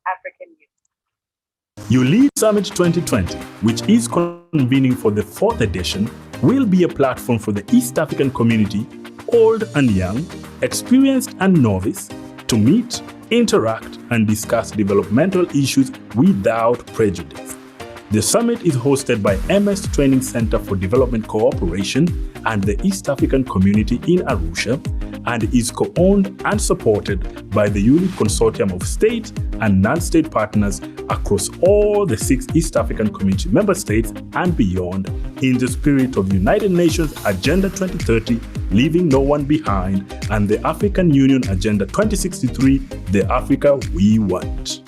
African youth. You Lead Summit 2020, which is convening for the 4th edition, will be a platform for the East African community, old and young, experienced and novice, to meet, interact, and discuss developmental issues without prejudice. The summit is hosted by MS Training Center for Development Cooperation and the East African Community in Arusha, and is co-owned and supported by the ULEAD Consortium of state and non-state partners across all the 6 East African Community member states and beyond, in the spirit of United Nations Agenda 2030, Leaving No One Behind, and the African Union Agenda 2063, the Africa we want.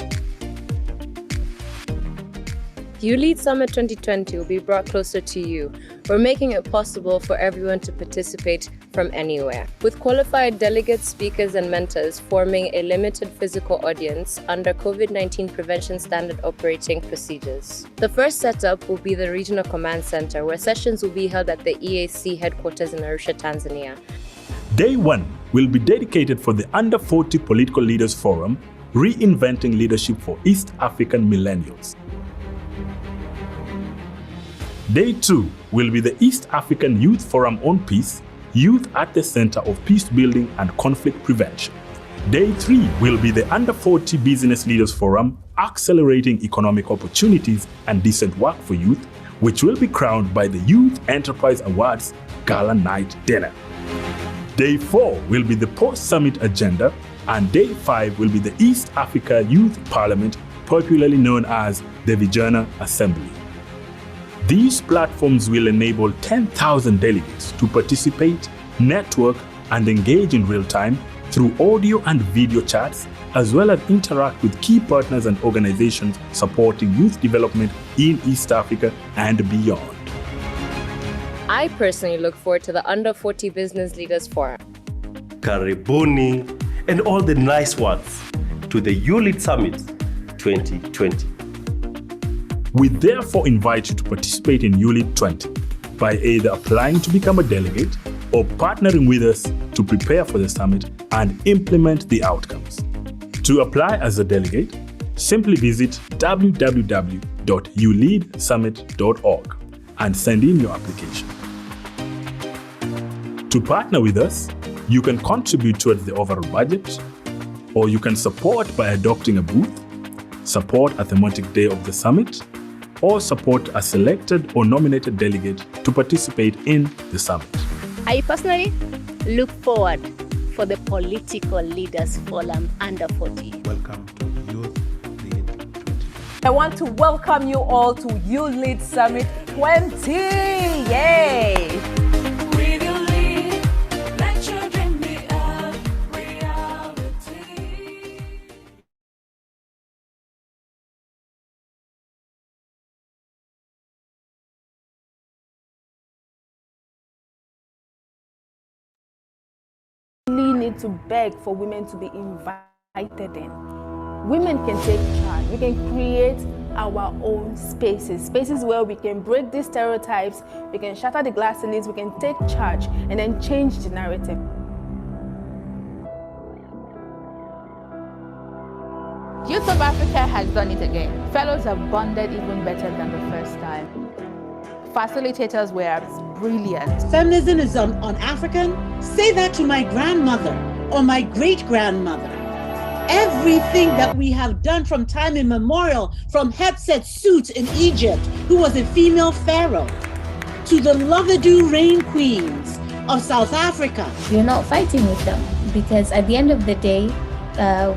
ULEAD Summit 2020 will be brought closer to you. We're making it possible for everyone to participate from anywhere. With qualified delegates, speakers, and mentors forming a limited physical audience under COVID-19 prevention standard operating procedures. The first setup will be the Regional Command Center, where sessions will be held at the EAC headquarters in Arusha, Tanzania. Day 1 will be dedicated for the Under 40 Political Leaders Forum, Reinventing Leadership for East African Millennials. Day 2 will be the East African Youth Forum on Peace, Youth at the Center of Peace Building and Conflict Prevention. Day 3 will be the Under 40 Business Leaders Forum, Accelerating Economic Opportunities and Decent Work for Youth, which will be crowned by the Youth Enterprise Awards Gala Night Dinner. Day 4 will be the Post-Summit Agenda, and Day 5 will be the East Africa Youth Parliament, popularly known as the Vijana Assembly. These platforms will enable 10,000 delegates to participate, network, and engage in real time through audio and video chats, as well as interact with key partners and organizations supporting youth development in East Africa and beyond. I personally look forward to the Under 40 Business Leaders Forum. Karibuni and all the nice ones to the ULEAD Summit 2020. We therefore invite you to participate in ULEAD 20 by either applying to become a delegate or partnering with us to prepare for the summit and implement the outcomes. To apply as a delegate, simply visit www.uleadsummit.org and send in your application. To partner with us, you can contribute towards the overall budget, or you can support by adopting a booth, support a thematic day of the summit, or support a selected or nominated delegate to participate in the summit. I personally look forward for the Political Leaders Forum Under 40. Welcome to Youth Lead 20. I want to welcome you all to ULEAD Summit 20. Yay! We need to beg for women to be invited in. Women can take charge. We can create our own spaces where we can break these stereotypes, we can shatter the glass ceilings, we can take charge and then change the narrative. Youth of Africa has done it again. Fellows have bonded even better than the first time. Facilitators were brilliant. Feminism is on African. Say that to my grandmother or my great-grandmother. Everything that we have done from time immemorial, from Hatshepsut in Egypt, who was a female pharaoh, to the Lovedu Rain Queens of South Africa. We're not fighting with them because at the end of the day,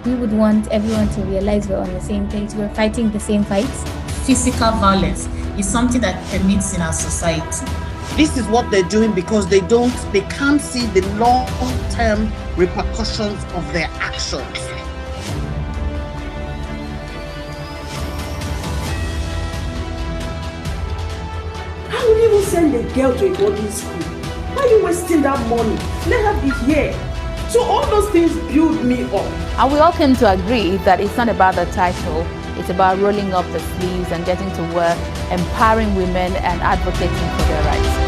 we would want everyone to realize we're on the same page. We're fighting the same fights. Physical violence is something that permeates in our society. This is what they're doing because they can't see the long-term repercussions of their actions. How would you even send a girl to a boarding school? Why are you wasting that money? Let her be here. So all those things build me up. And we all came to agree that it's not about the title, it's about rolling up the sleeves and getting to work, empowering women and advocating for their rights.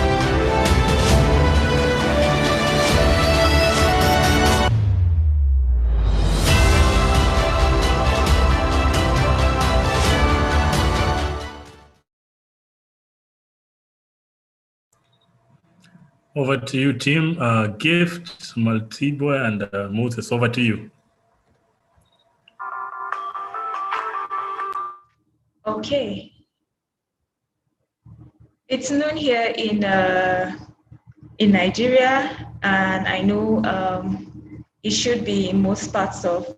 Over to you, team. Gift, Maltibwe, and Moses, over to you. Okay. It's noon here in Nigeria, and I know it should be in most parts of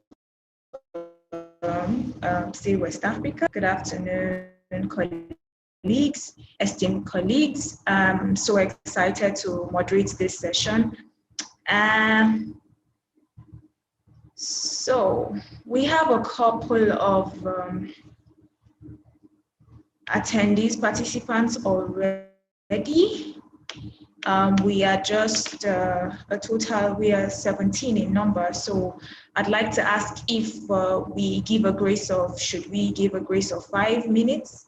say West Africa. Good afternoon, colleagues, esteemed colleagues. I'm so excited to moderate this session. So we have a couple of attendees, participants already. We are just a total, we are 17 in number. So I'd like to ask if we give a grace of, should we give a grace of 5 minutes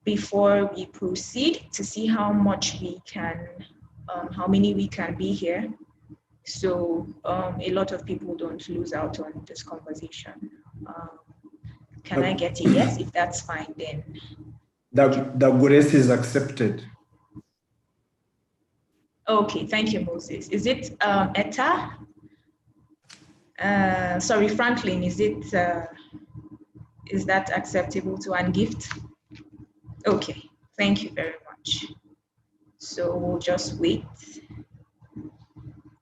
before we proceed to see how much we can, how many we can be here. So a lot of people don't lose out on this conversation. Can I get a yes? If that's fine, then. The grace is accepted. Okay, thank you, Moses. Is it Etta? Sorry, Franklin, is that acceptable to Gift? Okay, thank you very much. So we'll just wait.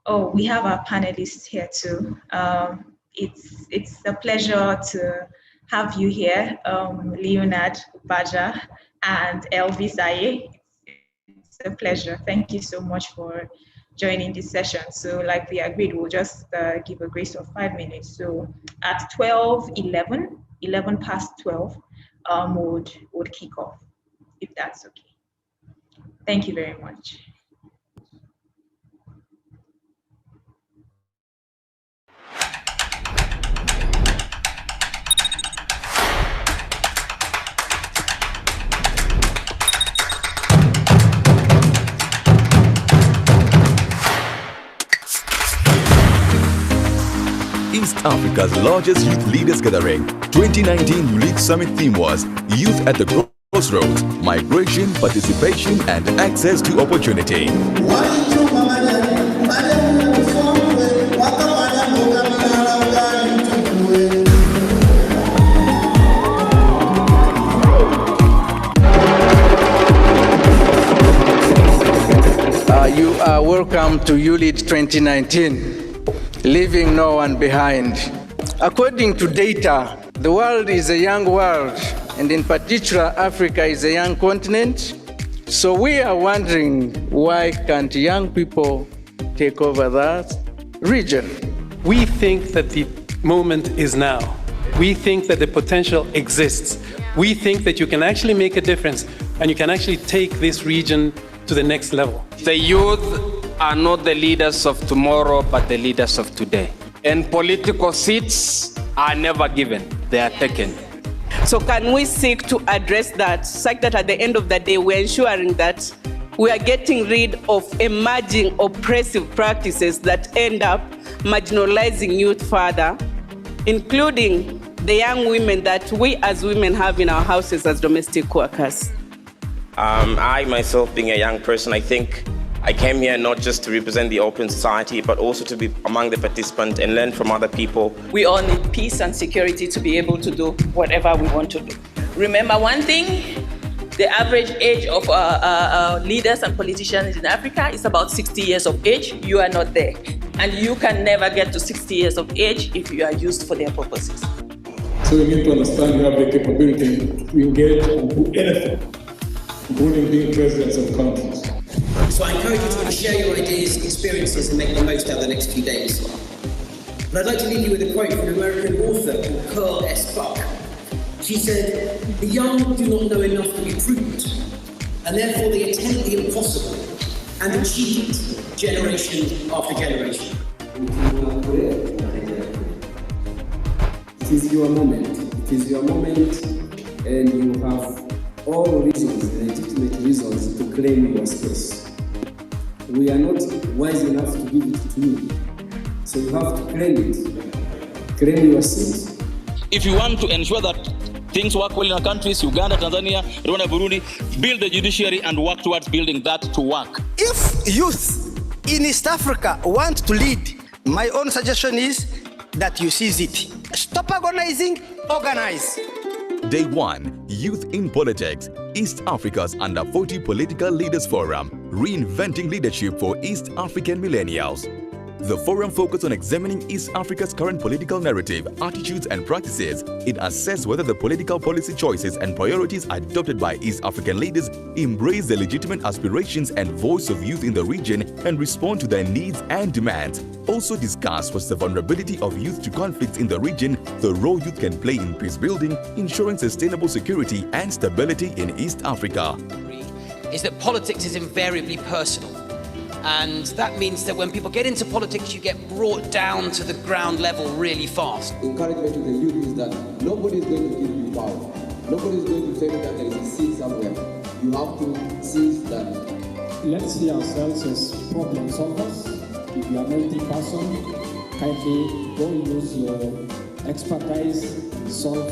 Oh, we have our panelists here too. It's a pleasure to have you here, Leonard Baja and Elvis Aye. It's a pleasure. Thank you so much for joining this session. So like we agreed, we'll just give a grace of 5 minutes. So at 11 past 12, would kick off, if that's okay. Thank you very much. East Africa's largest youth leaders gathering, 2019 YouLead Summit theme was Youth at the Crossroads, Migration, Participation and Access to Opportunity. You are welcome to YouLead 2019. Leaving no one behind. According to data, the world is a young world, and in particular, Africa is a young continent. So we are wondering, why can't young people take over that region? We think that the moment is now. We think that the potential exists. We think that you can actually make a difference, and you can actually take this region to the next level. The youth are not the leaders of tomorrow, but the leaders of today. And political seats are never given, they are taken. So can we seek to address that, such that at the end of the day, we're ensuring that we are getting rid of emerging oppressive practices that end up marginalizing youth further, including the young women that we as women have in our houses as domestic workers? I myself, being a young person, I think I came here not just to represent the open society, but also to be among the participants and learn from other people. We all need peace and security to be able to do whatever we want to do. Remember one thing, the average age of leaders and politicians in Africa is about 60 years of age. You are not there. And you can never get to 60 years of age if you are used for their purposes. So you need to understand you have the capability to engage and do anything, including being presidents of countries. So I encourage you to share your ideas, experiences, and make the most out of the next few days. But I'd like to leave you with a quote from an American author called Carl S. Buck. She said, "The young do not know enough to be prudent, and therefore they attempt the impossible and achieve it generation after generation." It is your moment. It is your moment, and you have all reasons, legitimate reasons, to claim your space. We are not wise enough to give it to you, so you have to claim it. Claim your seat. If you want to ensure that things work well in our countries, Uganda, Tanzania, Rwanda, Burundi, build the judiciary and work towards building that to work. If youth in East Africa want to lead, my own suggestion is that you seize it. Stop agonizing, organize. Day 1, Youth in Politics, East Africa's Under 40 Political Leaders Forum, Reinventing Leadership for East African Millennials. The forum focused on examining East Africa's current political narrative, attitudes and practices. It assessed whether the political policy choices and priorities adopted by East African leaders embrace the legitimate aspirations and voice of youth in the region and respond to their needs and demands. Also discussed was the vulnerability of youth to conflicts in the region, the role youth can play in peace building, ensuring sustainable security and stability in East Africa. Is that politics is invariably personal. And that means that when people get into politics, you get brought down to the ground level really fast. Encouragement to the youth is that nobody is going to give you power. Nobody is going to tell you that there is a seat somewhere. You have to seize that. Let's see ourselves as problem solvers. If you are a multi-person, kindly go use your expertise, solve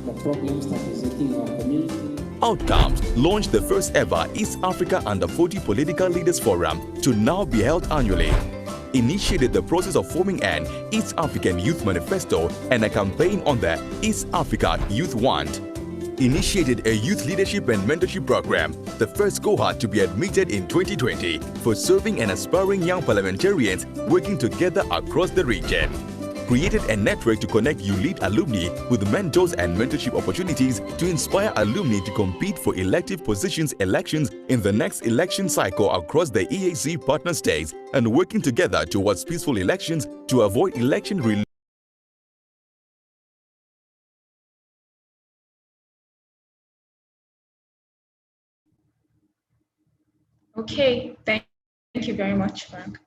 the problems that is hitting our community. Outcomes: launched the first ever East Africa Under 40 Political Leaders Forum to now be held annually. Initiated the process of forming an East African Youth Manifesto and a campaign on the East Africa Youth Want. Initiated a youth leadership and mentorship program, the first cohort to be admitted in 2020 for serving and aspiring young parliamentarians working together across the region. Created a network to connect ULEAD alumni with mentors and mentorship opportunities to inspire alumni to compete for elective positions elections in the next election cycle across the EAC partner states and working together towards peaceful elections to avoid election Okay, thank you very much, Frank.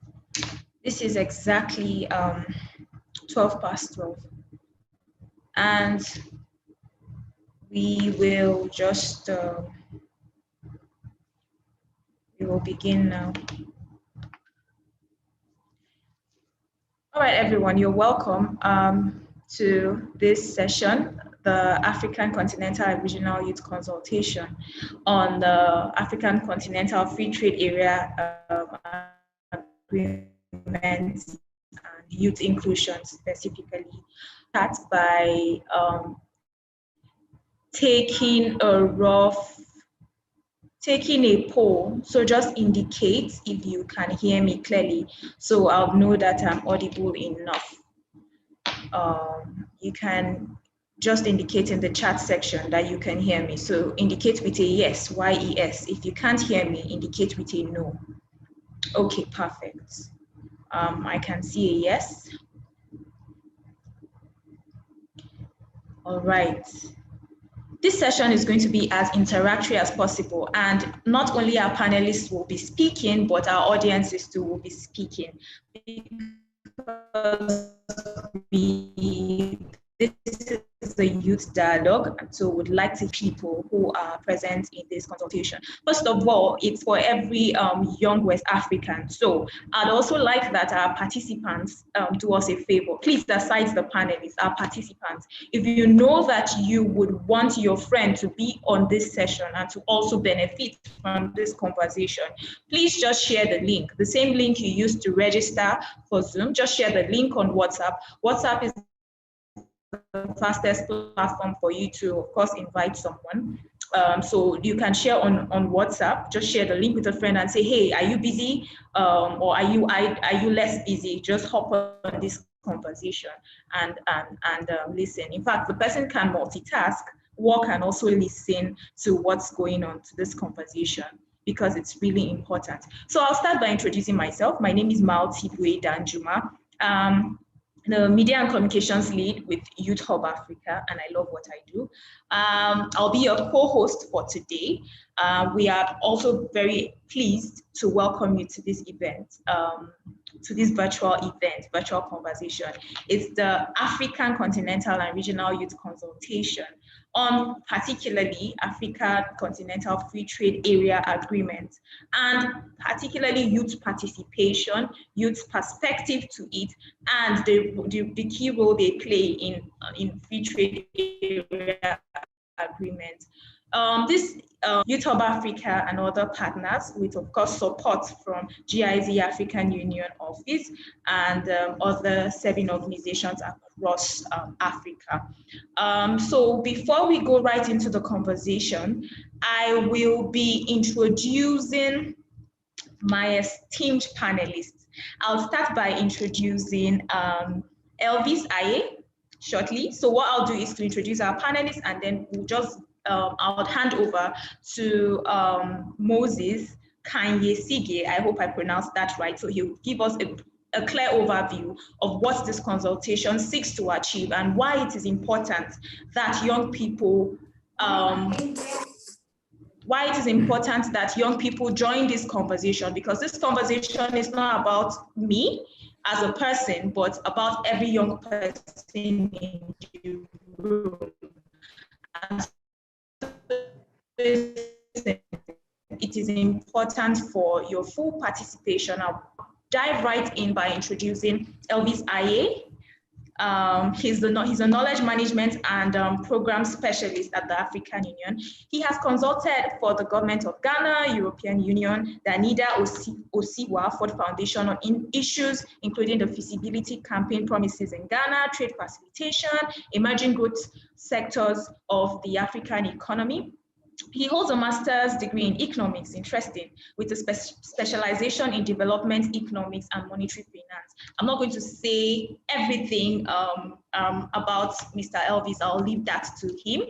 This is exactly 12 past 12. And we will just, we will begin now. All right, everyone, you're welcome to this session, the African Continental and Regional Youth Consultation on the African Continental Free Trade Area Agreement and youth inclusion specifically. Start by taking a poll. So just indicate if you can hear me clearly, so I'll know that I'm audible enough. You can just indicate in the chat section that you can hear me. So indicate with a yes, Y-E-S. If you can't hear me, indicate with a no. Okay, perfect. I can see a yes. All right. This session is going to be as interactive as possible, and not only our panelists will be speaking, but our audiences too will be speaking. Because this is the youth dialogue, so would like to people who are present in this consultation. First of all, it's for every young West African. So I'd also like that our participants do us a favor. Please, aside the panelists, our participants, if you know that you would want your friend to be on this session and to also benefit from this conversation, please just share the link. The same link you used to register for Zoom, just share the link on WhatsApp. WhatsApp is the fastest platform for you to, of course, invite someone. So you can share on WhatsApp, just share the link with a friend and say, hey, are you busy? Or are you less busy? Just hop on this conversation and listen. In fact, the person can multitask, work and also listen to what's going on to this conversation, because it's really important. So I'll start by introducing myself. My name is Maltibwe Danjuma. The Media and Communications Lead with Youth Hub Africa, and I love what I do. I'll be your co-host for today. We are also very pleased to welcome you to this event, to this virtual conversation. It's the African Continental and Regional Youth Consultation on particularly Africa Continental Free Trade Area Agreement, and particularly youth participation, youth perspective to it, and the key role they play in free trade area agreement. This Youth Hub Africa and other partners, with of course support from GIZ African Union Office and other serving organizations across Africa. So before we go right into the conversation, I will be introducing my esteemed panelists. I'll start by introducing Elvis Aye shortly. So what I'll do is to introduce our panelists, and then we'll just I'll hand over to Moses Kanye-Sige. I hope I pronounced that right. So he'll give us a clear overview of what this consultation seeks to achieve and why it is important that young people join this conversation, because this conversation is not about me as a person, but about every young person in the room. And it is important for your full participation. I'll dive right in by introducing Elvis Aye. He's a knowledge management and program specialist at the African Union. He has consulted for the government of Ghana, European Union, the Anida Osiwa Ford Foundation on issues including the feasibility campaign promises in Ghana, trade facilitation, emerging growth sectors of the African economy. He holds a master's degree in economics, interesting, with a specialization in development economics and monetary finance. I'm not going to say everything about Mr. Elvis. I'll leave that to him.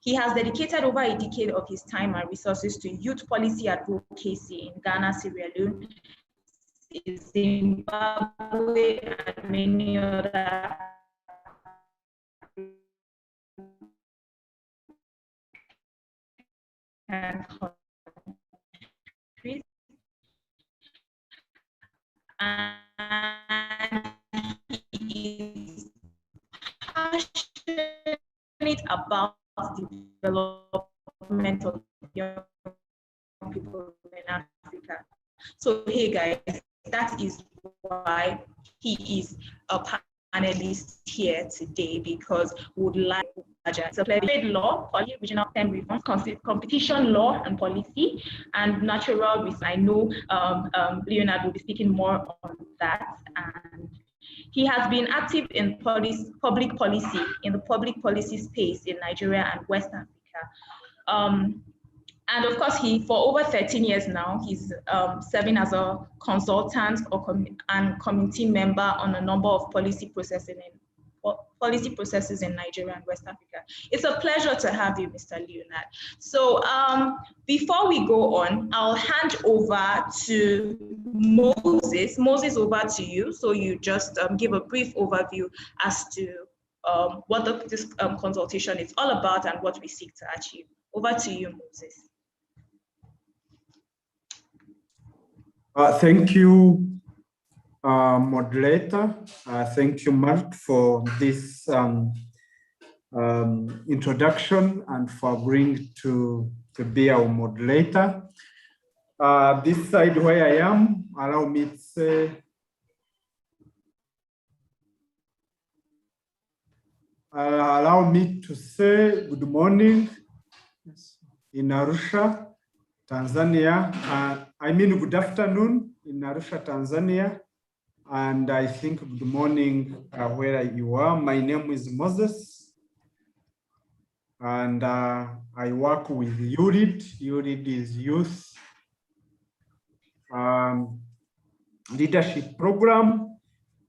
He has dedicated over a decade of his time and resources to youth policy advocacy in Ghana, Sierra Leone, Zimbabwe, and many other countries. And he is passionate about the development of young people in Africa. So hey guys, that is why he is a panelist here today, because we would like to trade law, regional term reforms, competition law and policy, and natural risk. I know Leonard will be speaking more on that. And he has been active in public policy, in the public policy space in Nigeria and West Africa. And of course, for over 13 years now, he's serving as a consultant and committee member on a number of policy processes in Nigeria and West Africa. It's a pleasure to have you, Mr. Leonard. So before we go on, I'll hand over to Moses. Moses, over to you. So you just give a brief overview as to what this consultation is all about and what we seek to achieve. Over to you, Moses. Thank you, moderator. Thank you, Mark, for this introduction and for agreeing to be our moderator. This side where I am, allow me to say good morning in Arusha, Tanzania. I mean good afternoon in Arusha, Tanzania. And I think good morning where you are. My name is Moses. And I work with ULEAD. ULEAD is Youth Leadership Program,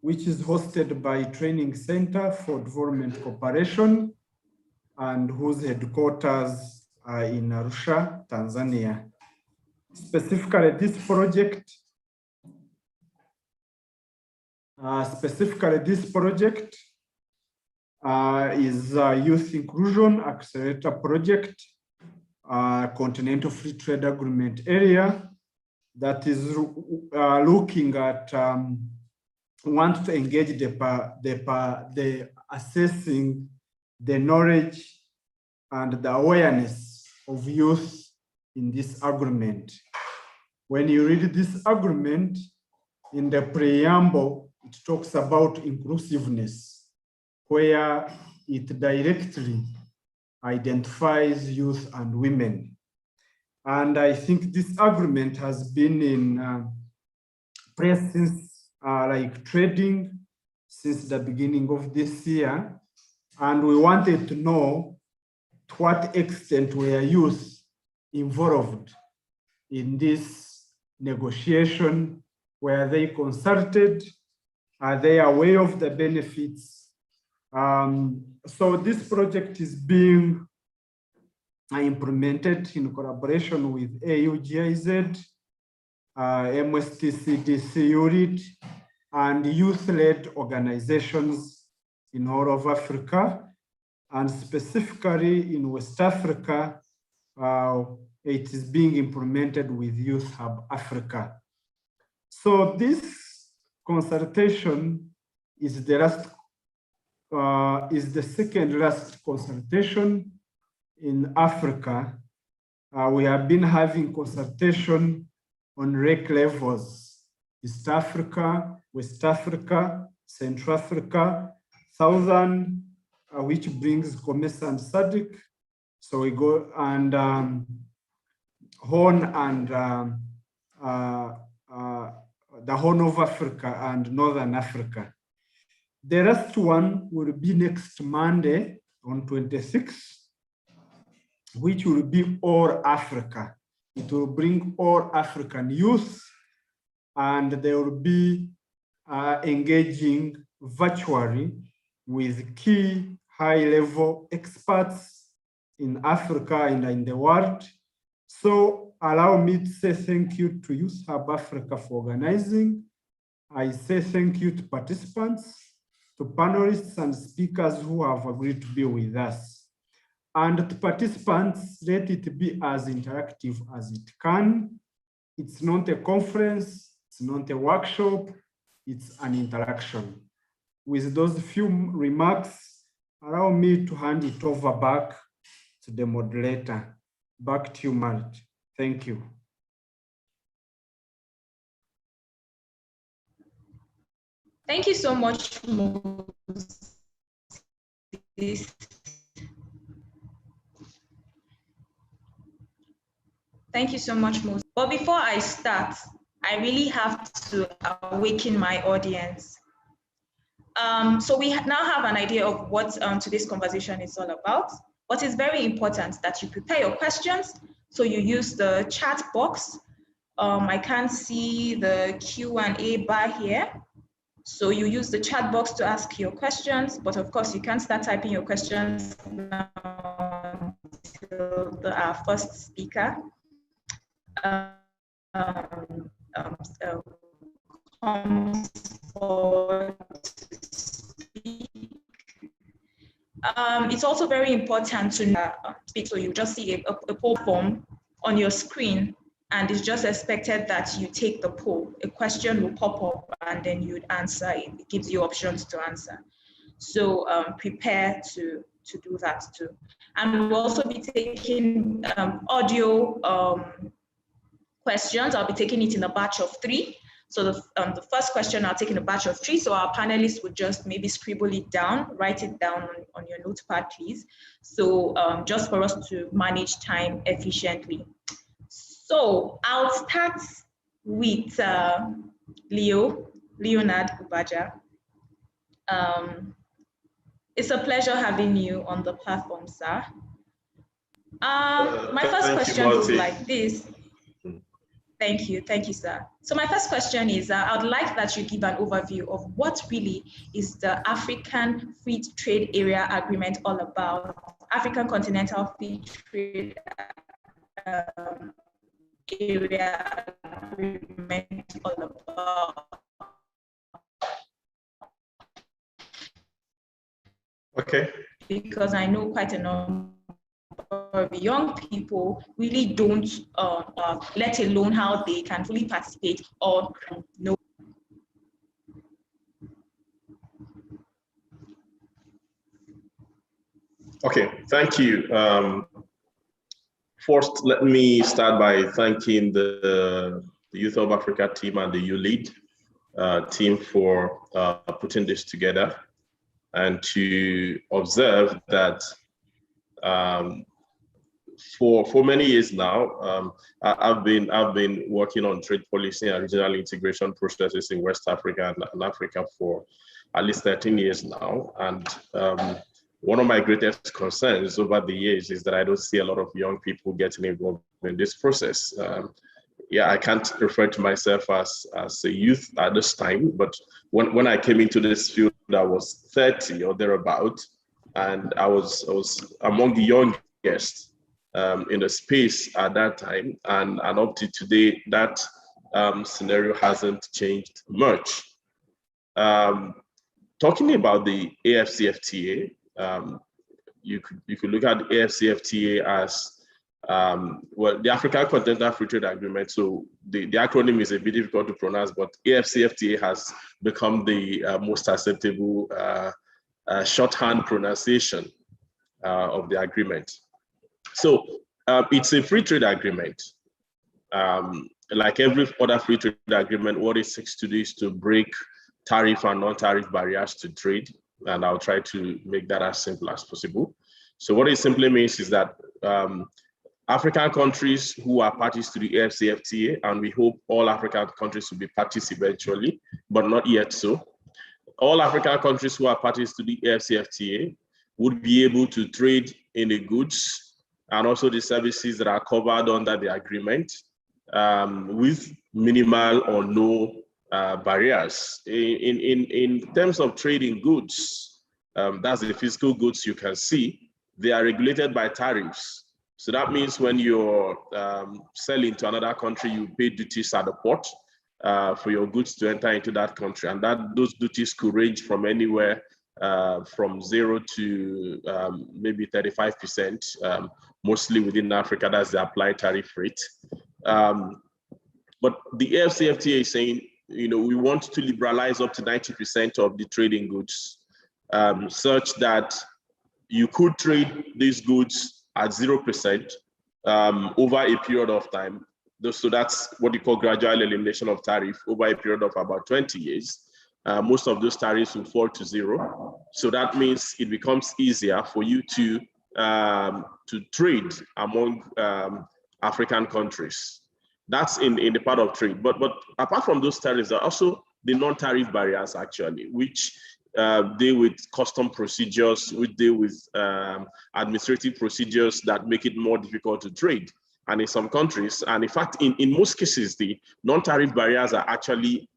which is hosted by Training Center for Development Cooperation and whose headquarters are in Arusha, Tanzania. Specifically, this project is a Youth Inclusion Accelerator Project, Continental Free Trade Agreement area that is looking at want to engage the assessing the knowledge and the awareness of youth in this agreement. When you read this agreement, in the preamble, it talks about inclusiveness, where it directly identifies youth and women. And I think this agreement has been in place since like trading since the beginning of this year. And we wanted to know to what extent were youth involved in this negotiation. Were they consulted? Are they aware of the benefits? So this project is being implemented in collaboration with AU-GIZ, MST CDC ULID, and youth-led organizations in all of Africa, and specifically in West Africa, it is being implemented with Youth Hub Africa. So this consultation is the second last consultation in Africa. We have been having consultation on REC levels: East Africa, West Africa, Central Africa, Southern, which brings COMESA and SADC. So we go and Horn and the Horn of Africa and Northern Africa. The last one will be next Monday on 26th, which will be all Africa. It will bring all African youth, and they will be engaging virtually with key high-level experts in Africa and in the world. So allow me to say thank you to Youth Hub Africa for organizing. I say thank you to participants, to panelists and speakers who have agreed to be with us. And to participants, let it be as interactive as it can. It's not a conference, it's not a workshop, it's an interaction. With those few remarks, allow me to hand it over back to the moderator. Back to you, Marit. Thank you. Thank you so much, Moses. Thank you so much, Moses. But before I start, I really have to awaken my audience. So we now have an idea of what today's conversation is all about. But it's very important that you prepare your questions. So you use the chat box. I can't see the Q&A bar here. So you use the chat box to ask your questions, but of course you can't start typing your questions now until our first speaker comes forward to speak. It's also very important to speak, so you just see a poll form on your screen, and it's just expected that you take the poll. A question will pop up and then you'd answer it. It gives you options to answer. So prepare to do that too. And we'll also be taking audio questions. I'll be taking it in a batch of 3. So the first question I'll take in a batch of 3. So our panelists would just maybe scribble it down, write it down on your notepad, please. So just for us to manage time efficiently. So I'll start with Leonard Ubaja. It's a pleasure having you on the platform, sir. My first question goes like this. Thank you, sir. So my first question is, I would like that you give an overview of what really is the African Free Trade Area Agreement all about, African Continental Free Trade Area Agreement all about. Okay. Because I know quite a number of young people really don't, let alone how they can fully participate or know. Okay, thank you. First, let me start by thanking the Youth of Africa team and the ULEAD team for putting this together, and to observe that for many years now, I've been working on trade policy and regional integration processes in West Africa and Africa for at least 13 years now. And one of my greatest concerns over the years is that I don't see a lot of young people getting involved in this process. Yeah, I can't refer to myself as a youth at this time, but when I came into this field, I was 30 or thereabout, and I was among the youngest in the space at that time, and up to today, that scenario hasn't changed much. Talking about the AfCFTA, you could look at the AfCFTA as well, the African Continental Free Trade Agreement. So the acronym is a bit difficult to pronounce, but AfCFTA has become the most acceptable shorthand pronunciation of the agreement. So it's a free trade agreement. Like every other free trade agreement, what it seeks to do is to break tariff and non-tariff barriers to trade. And I'll try to make that as simple as possible. So what it simply means is that African countries who are parties to the AfCFTA, and we hope all African countries will be parties eventually, but not yet so. All African countries who are parties to the AfCFTA would be able to trade in the goods and also the services that are covered under the agreement with minimal or no barriers. In terms of trading goods, that's the physical goods you can see, they are regulated by tariffs. So that means when you're selling to another country, you pay duties at the port for your goods to enter into that country. And those duties could range from anywhere from 0 to maybe 35%, mostly within Africa, that's the applied tariff rate. But the AfCFTA is saying, we want to liberalize up to 90% of the trading goods, such that you could trade these goods at 0% over a period of time. So that's what you call gradual elimination of tariff over a period of about 20 years. Most of those tariffs will fall to 0. So that means it becomes easier for you to trade among African countries. That's in the part of trade. But apart from those tariffs, there are also the non-tariff barriers actually, which deal with custom procedures, which deal with administrative procedures that make it more difficult to trade. And in some countries, and in fact, in most cases, the non-tariff barriers are actually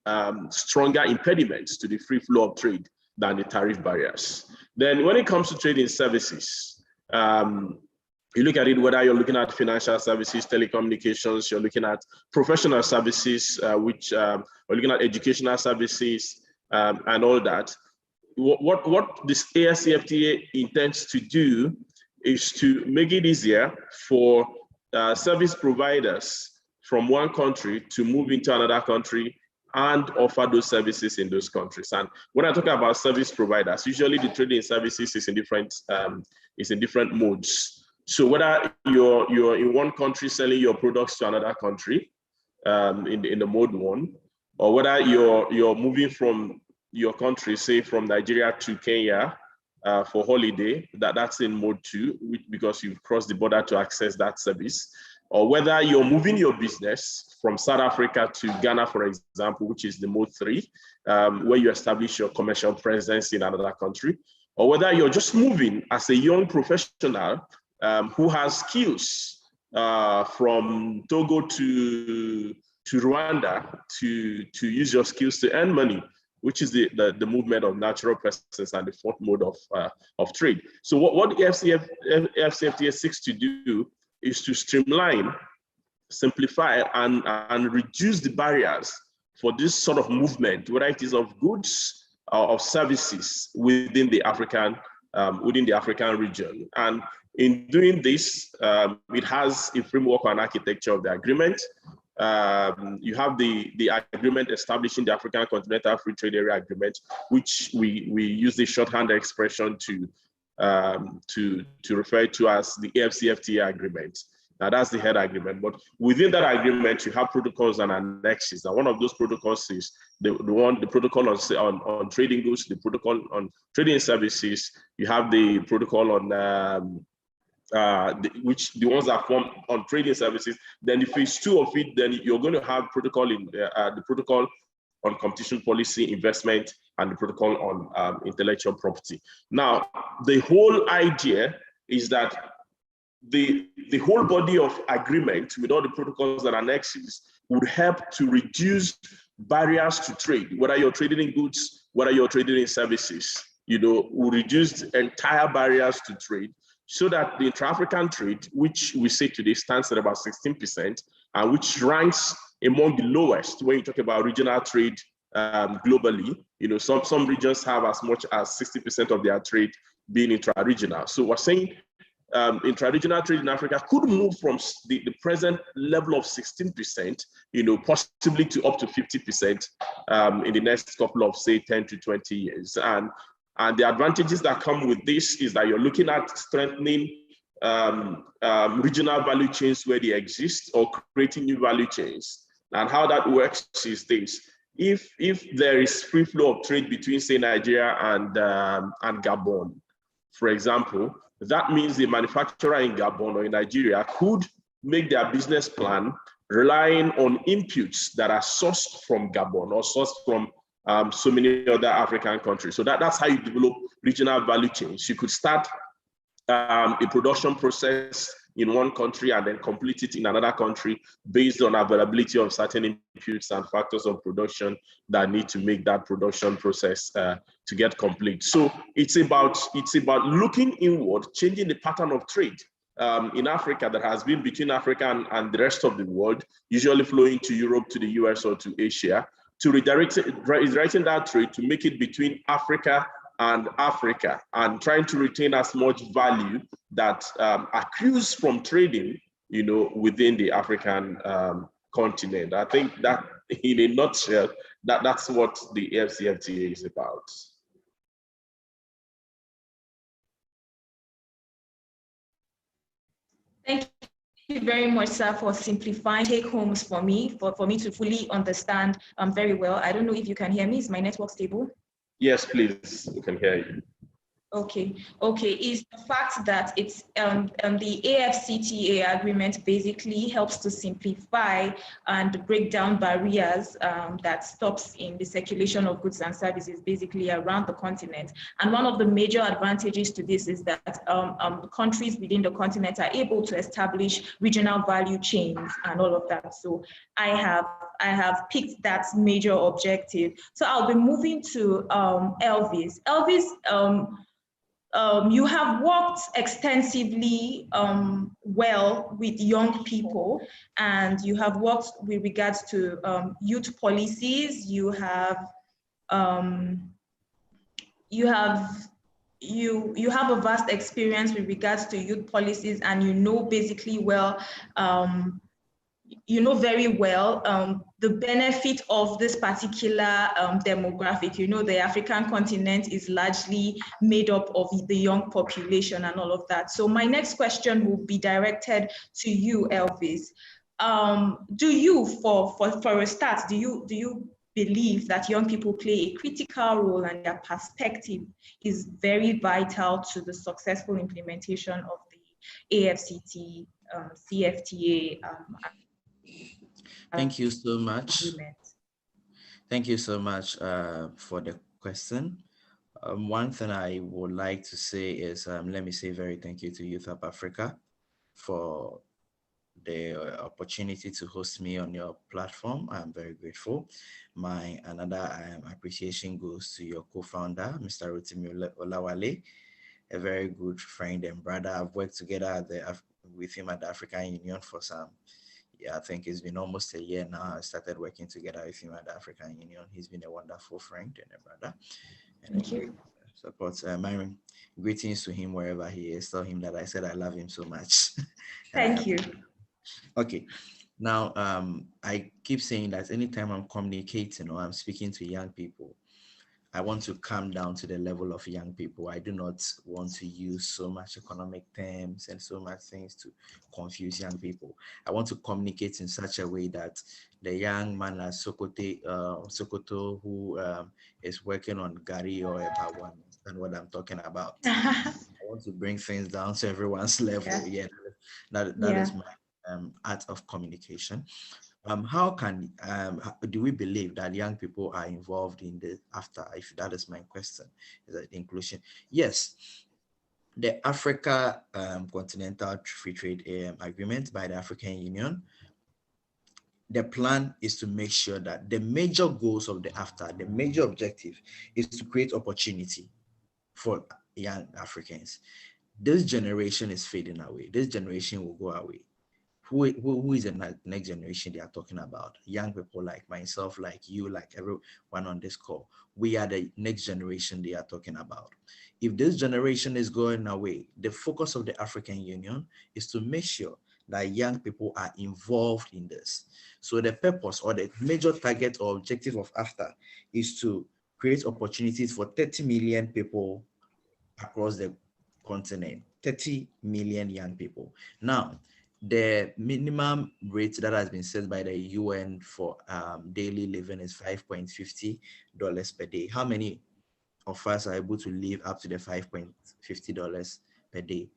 stronger impediments to the free flow of trade than the tariff barriers. Then when it comes to trading services, you look at it, whether you're looking at financial services, telecommunications, you're looking at professional services, which we're looking at educational services, and all that. What this AfCFTA intends to do is to make it easier for service providers from one country to move into another country and offer those services in those countries. And when I talk about service providers, usually the trading services is in different modes. So whether you're in one country selling your products to another country in the mode 1, or whether you're moving from your country, say from Nigeria to Kenya for holiday, that's in mode 2, because you've crossed the border to access that service, or whether you're moving your business from South Africa to Ghana, for example, which is the mode 3, where you establish your commercial presence in another country, or whether you're just moving as a young professional who has skills from Togo to Rwanda to use your skills to earn money, which is the movement of natural persons and the 4th mode of trade. So what the AfCFTA seeks to do is to streamline, simplify, and reduce the barriers for this sort of movement, whether it is of goods or of services within the African region. And in doing this, it has a framework and architecture of the agreement. You have the agreement establishing the African Continental Free Trade Area Agreement, which we use the shorthand expression to refer to as the AfCFTA agreement. Now that's the head agreement, but within that agreement, you have protocols and annexes. Now one of those protocols is the protocol on trading goods, the protocol on trading services. You have the protocol on the ones that form on trading services. Then the phase 2 of it, then you're going to have protocol in the protocol on competition policy, investment, and the protocol on intellectual property. Now, the whole idea is that the whole body of agreement with all the protocols and annexes would help to reduce barriers to trade, whether you're trading in goods, whether you're trading in services, will reduce the entire barriers to trade, so that the intra-African trade, which we say today stands at about 16%, and which ranks among the lowest when you talk about regional trade globally. Some regions have as much as 60% of their trade being intra-regional. So we're saying intra-regional trade in Africa could move from the present level of 16%, possibly to up to 50% in the next couple of, say, 10 to 20 years. And the advantages that come with this is that you're looking at strengthening regional value chains where they exist, or creating new value chains. And how that works is this: if there is free flow of trade between, say, Nigeria and Gabon, for example, that means the manufacturer in Gabon or in Nigeria could make their business plan relying on inputs that are sourced from Gabon or sourced from so many other African countries. So that's how you develop regional value chains. You could start a production process in one country and then complete it in another country based on availability of certain inputs and factors of production that need to make that production process to get complete. So it's about looking inward, changing the pattern of trade in Africa that has been between Africa and the rest of the world, usually flowing to Europe, to the US, or to Asia, to redirecting that trade to make it between Africa and Africa, and trying to retain as much value that accrues from trading, within the African continent. I think that, in a nutshell, that's what the AfCFTA is about. Thank you very much, sir, for simplifying take-homes for me, for me to fully understand very well. I don't know if you can hear me. Is my network stable? Yes, please, we can hear you. Okay, is the fact that it's the AfCFTA agreement basically helps to simplify and break down barriers that stops in the circulation of goods and services basically around the continent. And one of the major advantages to this is that countries within the continent are able to establish regional value chains and all of that. So I have picked that major objective. So I'll be moving to Elvis. Elvis, you have worked extensively well with young people, and you have worked with regards to youth policies. You have a vast experience with regards to youth policies, and you know basically well. You know very well the benefit of this particular demographic. The African continent is largely made up of the young population and all of that. So my next question will be directed to you, Elvis. Do you, for a start, do you believe that young people play a critical role and their perspective is very vital to the successful implementation of the AfCFTA? Thank you so much. Thank you so much for the question. One thing I would like to say is, let me say very thank you to Youth Hub Africa for the opportunity to host me on your platform. I'm very grateful. My another appreciation goes to your co-founder, Mr. Rotimi Olawale, a very good friend and brother. I've worked together with him at the African Union for some, I think it's been almost a year now. I started working together with him at the African Union. He's been a wonderful friend and a brother. And thank you. Support. My greetings to him wherever he is. Tell him that I said I love him so much. Thank you. Okay. Now, I keep saying that anytime I'm communicating or I'm speaking to young people, I want to come down to the level of young people. I do not want to use so much economic terms and so much things to confuse young people. I want to communicate in such a way that the young man at Sokoto who is working on Gari or Ebawan, understand what I'm talking about. I want to bring things down to everyone's level. Yeah, that is my art of communication. How can do we believe that young people are involved in the AfCFTA? If that is my question, is that inclusion? Yes, the Africa Continental Free Trade Agreement by the African Union. The plan is to make sure that the major goals of the AfCFTA, the major objective, is to create opportunity for young Africans. This generation is fading away. This generation will go away. Who is the next generation they are talking about? Young people like myself, like you, like everyone on this call. We are the next generation they are talking about. If this generation is going away, the focus of the African Union is to make sure that young people are involved in this. So the purpose or the major target or objective of AfCFTA is to create opportunities for 30 million people across the continent, 30 million young people. Now, the minimum rate that has been set by the UN for daily living is $5.50 per day. How many of us are able to live up to the $5.50 per day?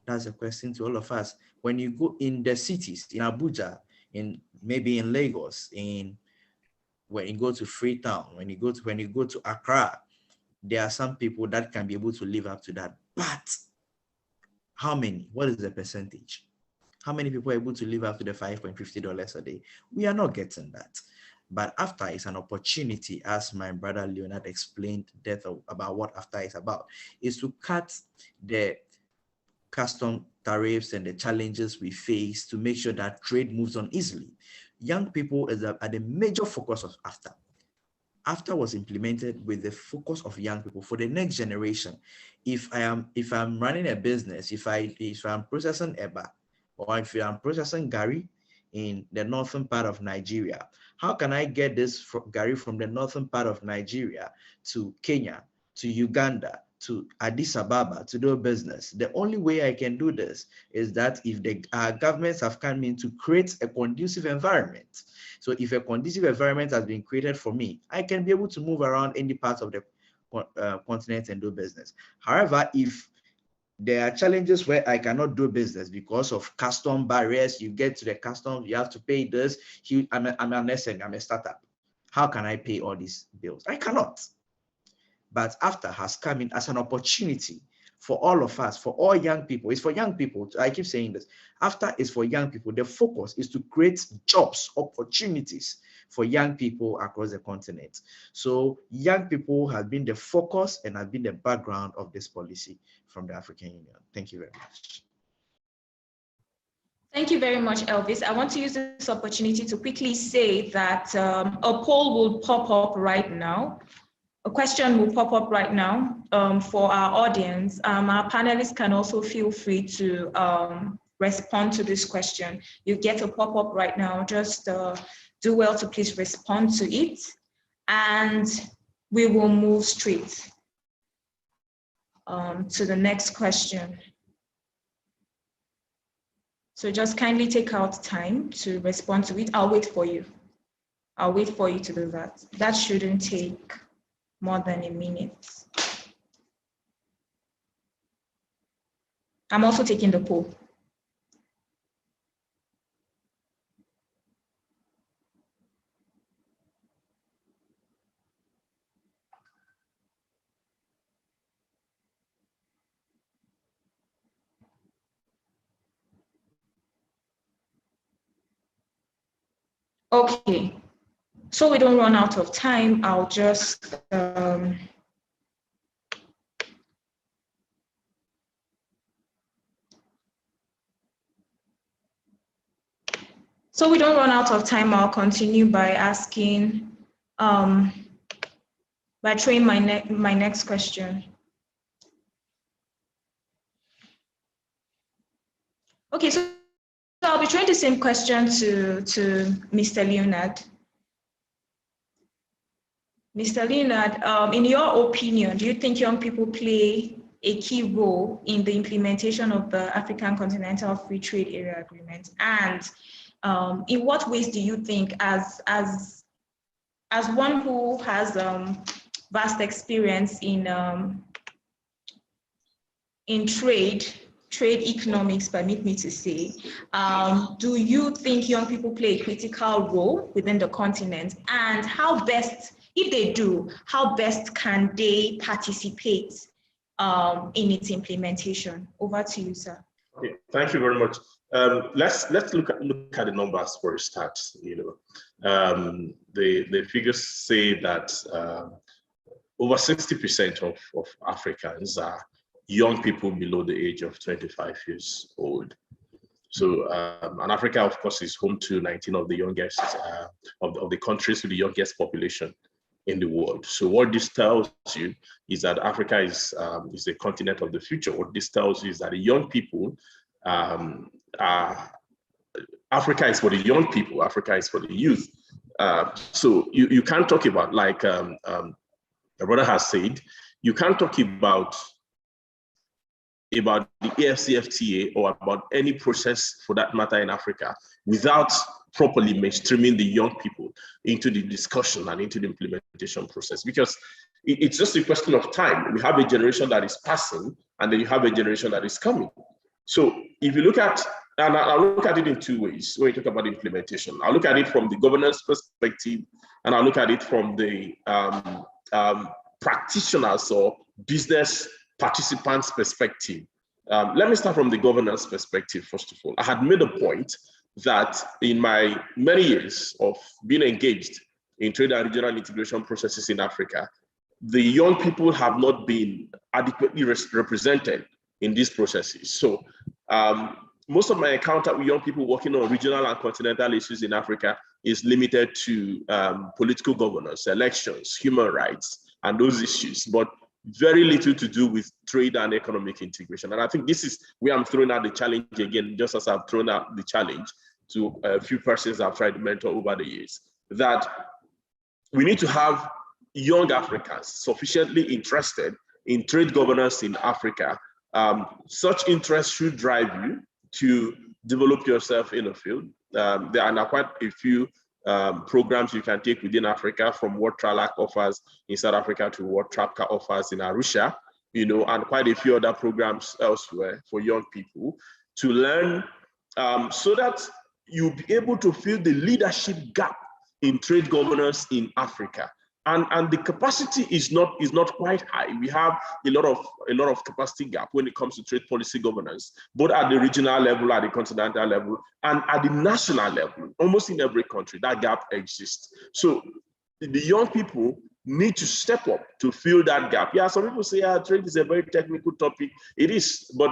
That's a question to all of us. When you go in the cities, in Abuja, maybe in Lagos, when you go to Freetown, when you go to Accra, there are some people that can be able to live up to that. But how many? What is the percentage? How many people are able to live up to the $5.50 a day? We are not getting that. But AfCFTA is an opportunity, as my brother Leonard explained about what AfCFTA is about, is to cut the custom tariffs and the challenges we face to make sure that trade moves on easily. Young people are the major focus of AfCFTA. AfCFTA was implemented with the focus of young people for the next generation. If I'm running a business, if I'm processing eba, or if I'm processing gari in the northern part of Nigeria, how can I get this gari from the northern part of Nigeria to Kenya, to Uganda, to Addis Ababa to do business? The only way I can do this is that if our governments have come in to create a conducive environment. So if a conducive environment has been created for me, I can be able to move around any part of the continent and do business. However, if there are challenges where I cannot do business because of custom barriers, you get to the customs, you have to pay this. I'm an SME, I'm a startup. How can I pay all these bills? I cannot. But AfCFTA has come in as an opportunity for all of us, for all young people. It's for young people. I keep saying this. AfCFTA is for young people. The focus is to create jobs, opportunities for young people across the continent. So young people have been the focus and have been the background of this policy from the African Union. Thank you very much. Thank you very much, Elvis. I want to use this opportunity to quickly say that a poll will pop up right now. A question will pop up right now for our audience. Our panelists can also feel free to respond to this question. You get a pop-up right now. Just do well to please respond to it, and we will move straight to the next question. So just kindly take out time to respond to it. I'll wait for you. I'll wait for you to do that. That shouldn't take more than a minute. I'm also taking the poll. Okay, so we don't run out of time, I'll just so we don't run out of time, I'll continue by asking, by throwing my next question. Okay, so I'll be throwing the same question to Mr. Leonard. Mr. Leonard, in your opinion, do you think young people play a key role in the implementation of the African Continental Free Trade Area Agreement? And in what ways do you think, as one who has vast experience in in trade economics, permit me to say, do you think young people play a critical role within the continent? And how best, if they do, how best can they participate in its implementation? Over to you, sir. Okay, thank you very much. Let's look at the numbers for a start. The figures say that over 60% of Africans are young people below the age of 25 years old. So, and Africa, of course, is home to 19 of the youngest of the countries with the youngest population in the world. So, what this tells you is that Africa is the continent of the future. What this tells you is that the young people, Africa is for the young people. Africa is for the youth. So, you can't talk about, like the brother has said, you can't talk about the AfCFTA or about any process for that matter in Africa without properly mainstreaming the young people into the discussion and into the implementation process, because it's just a question of time. We have a generation that is passing, and then you have a generation that is coming. So if you look at, and I'll look at it in two ways when you talk about implementation. I'll look at it from the governance perspective, and I'll look at it from the practitioners or business participants' perspective. Let me start from the governance perspective, first of all. I had made a point that in my many years of being engaged in trade and regional integration processes in Africa, the young people have not been adequately represented in these processes. So most of my encounter with young people working on regional and continental issues in Africa is limited to political governance, elections, human rights, and those issues, but very little to do with trade and economic integration. And I think this is where I'm throwing out the challenge again, just as I've thrown out the challenge to a few persons I've tried to mentor over the years, that we need to have young Africans sufficiently interested in trade governance in Africa. Such interest should drive you to develop yourself in a field. There are now quite a few programs you can take within Africa, from what TRALAC offers in South Africa to what TRAPCA offers in Arusha, and quite a few other programs elsewhere for young people to learn, so that you'll be able to fill the leadership gap in trade governance in Africa. And the capacity is not quite high. We have a lot of capacity gap when it comes to trade policy governance, both at the regional level, at the continental level, and at the national level. Almost in every country, that gap exists. So the young people need to step up to fill that gap. Yeah, some people say, trade is a very technical topic. It is, but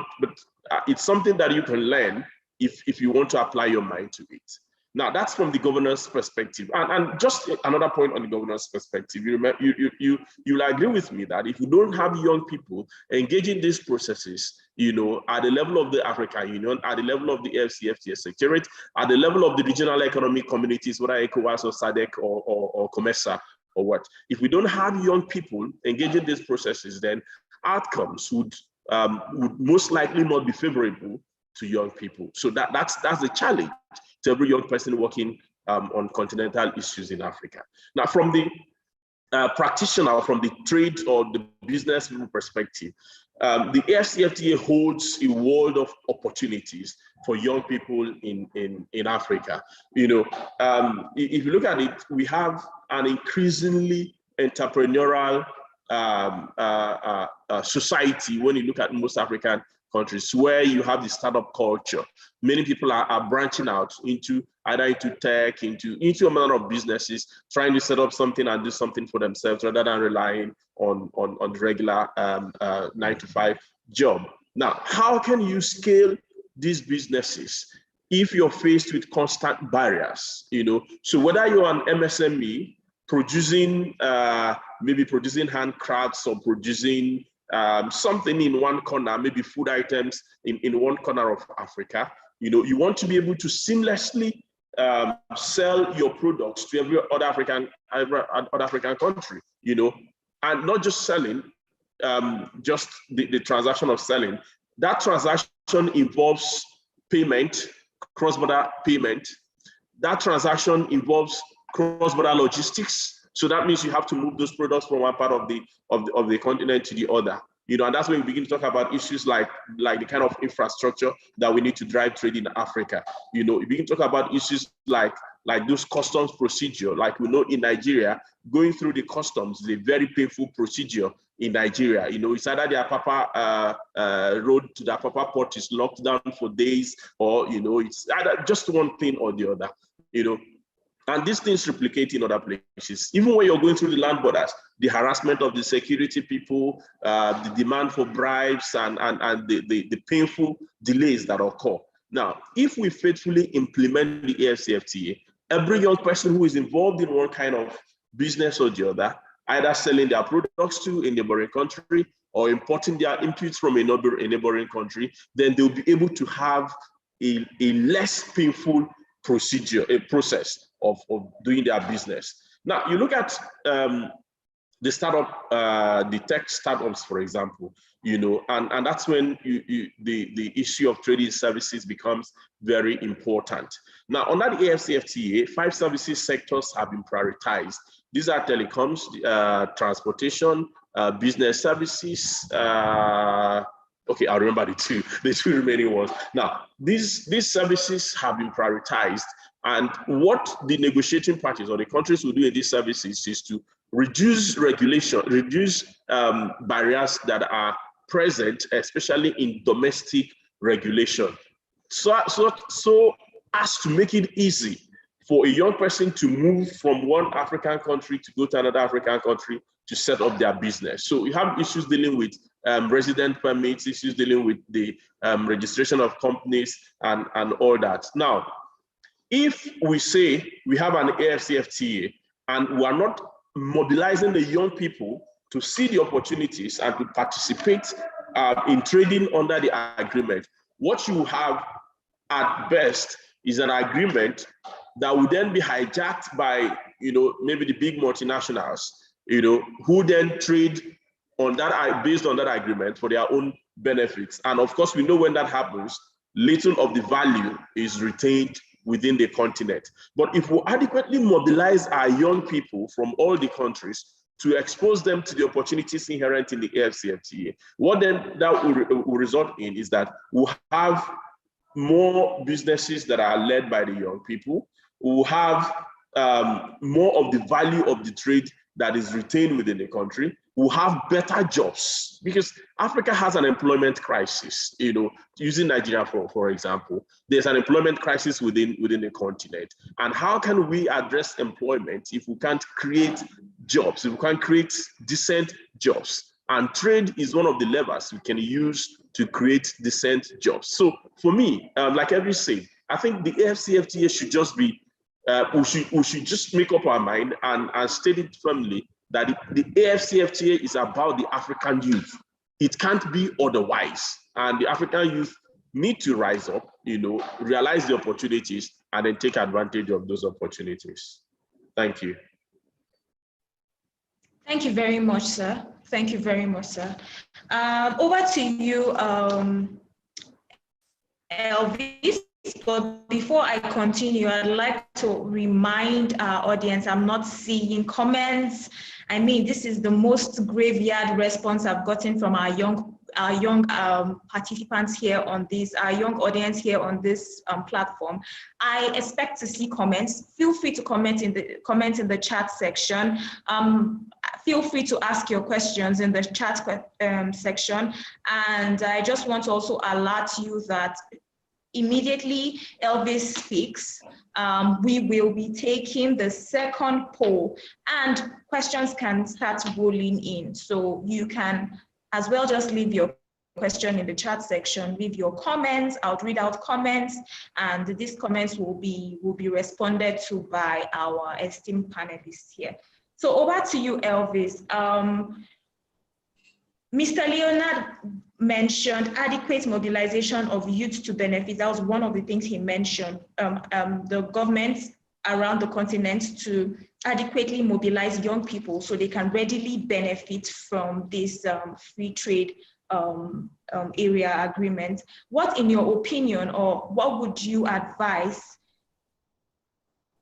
it's something that you can learn if you want to apply your mind to it. Now, that's from the governance perspective. And just another point on the governance perspective, you'll agree with me that if you don't have young people engaging these processes, at the level of the African Union, at the level of the AfCFTA Secretariat, at the level of the regional economic communities, whether ECOWAS or SADC or COMESA or what, if we don't have young people engaging these processes, then outcomes would most likely not be favorable to young people. So that's the challenge to every young person working on continental issues in Africa. Now, from the practitioner, from the trade or the business perspective, the AfCFTA holds a world of opportunities for young people in Africa. If you look at it, we have an increasingly entrepreneurial society when you look at most African countries, where you have the startup culture. Many people are branching out into tech, into a manner of businesses, trying to set up something and do something for themselves rather than relying on the regular 9-to-5 job. Now, how can you scale these businesses if you're faced with constant barriers? So whether you're an MSME producing, maybe producing handcrafts or producing something in one corner, maybe food items in one corner of Africa, you want to be able to seamlessly sell your products to every other African country, and not just selling, just the transaction of selling. That transaction involves payment, cross-border payment. That transaction involves cross-border logistics. So that means you have to move those products from one part of the continent to the other. and that's when we begin to talk about issues like the kind of infrastructure that we need to drive trade in Africa. We begin to talk about issues like those customs procedure. Like we know in Nigeria, going through the customs is a very painful procedure in Nigeria. It's either the Apapa road to the Apapa port is locked down for days, or it's either just one thing or the other. And these things replicate in other places. Even when you're going through the land borders, the harassment of the security people, the demand for bribes, and the painful delays that occur. Now, if we faithfully implement the AfCFTA, every young person who is involved in one kind of business or the other, either selling their products to a neighboring country or importing their inputs from a neighboring country, then they'll be able to have a less painful process of doing their business. Now, you look at the startup, the tech startups, for example, and that's when the issue of trading services becomes very important. Now, under the AfCFTA, 5 services sectors have been prioritized. These are telecoms, transportation, business services. Okay, I remember the two remaining ones. Now, these services have been prioritized, and what the negotiating parties or the countries will do in these services is to reduce regulation, reduce barriers that are present, especially in domestic regulation, so as to make it easy for a young person to move from one African country to go to another African country to set up their business. So we have issues dealing with resident permits, issues dealing with the registration of companies and all that. Now, if we say we have an AfCFTA and we are not mobilizing the young people to see the opportunities and to participate in trading under the agreement, what you have at best is an agreement that will then be hijacked by, maybe the big multinationals, who then trade on that, based on that agreement for their own benefits. And of course, we know when that happens, little of the value is retained within the continent. But if we adequately mobilize our young people from all the countries to expose them to the opportunities inherent in the AfCFTA, what then that will result in is that we'll have more businesses that are led by the young people. We'll have more of the value of the trade that is retained within the country. We'll have better jobs, because Africa has an employment crisis. Using Nigeria for example, there's an employment crisis within the continent. And how can we address employment if we can't create jobs, if we can't create decent jobs? And trade is one of the levers we can use to create decent jobs. So for me, like every say, I think the AfCFTA should just be, we should just make up our mind and state it firmly that the AfCFTA is about the African youth. It can't be otherwise. And the African youth need to rise up, realize the opportunities, and then take advantage of those opportunities. Thank you. Thank you very much, sir. Thank you very much, sir. Over to you, Elvis. But before I continue, I'd like to remind our audience, I'm not seeing comments. I mean, this is the most graveyard response I've gotten from our young participants here on this, our young audience here on this platform. I expect to see comments. Feel free to comment in the chat section. Feel free to ask your questions in the chat section. And I just want to also alert you that immediately Elvis speaks, we will be taking the second poll, and questions can start rolling in. So you can as well just leave your question in the chat section, leave your comments. I'll read out comments, and these comments will be responded to by our esteemed panelists here. So over to you, Elvis. Mr. Leonard mentioned adequate mobilization of youth to benefit. That was one of the things he mentioned. The governments around the continent to adequately mobilize young people so they can readily benefit from this free trade area agreement. What, in your opinion, or what would you advise,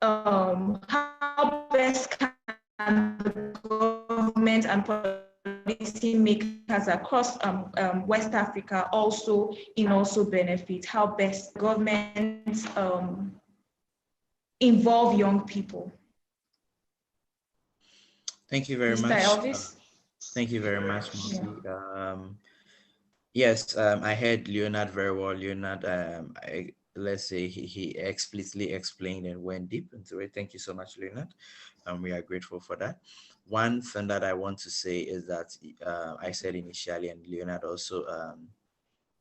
how best can the government and policymakers across West Africa also benefit, how best governments involve young people. Thank you very Mr. much. Elvis? Thank you very much, Monty. Yes, I heard Leonard very well. Leonard, let's say he explicitly explained and went deep into it. Thank you so much, Leonard. We are grateful for that. One thing that I want to say is that I said initially, and Leonard also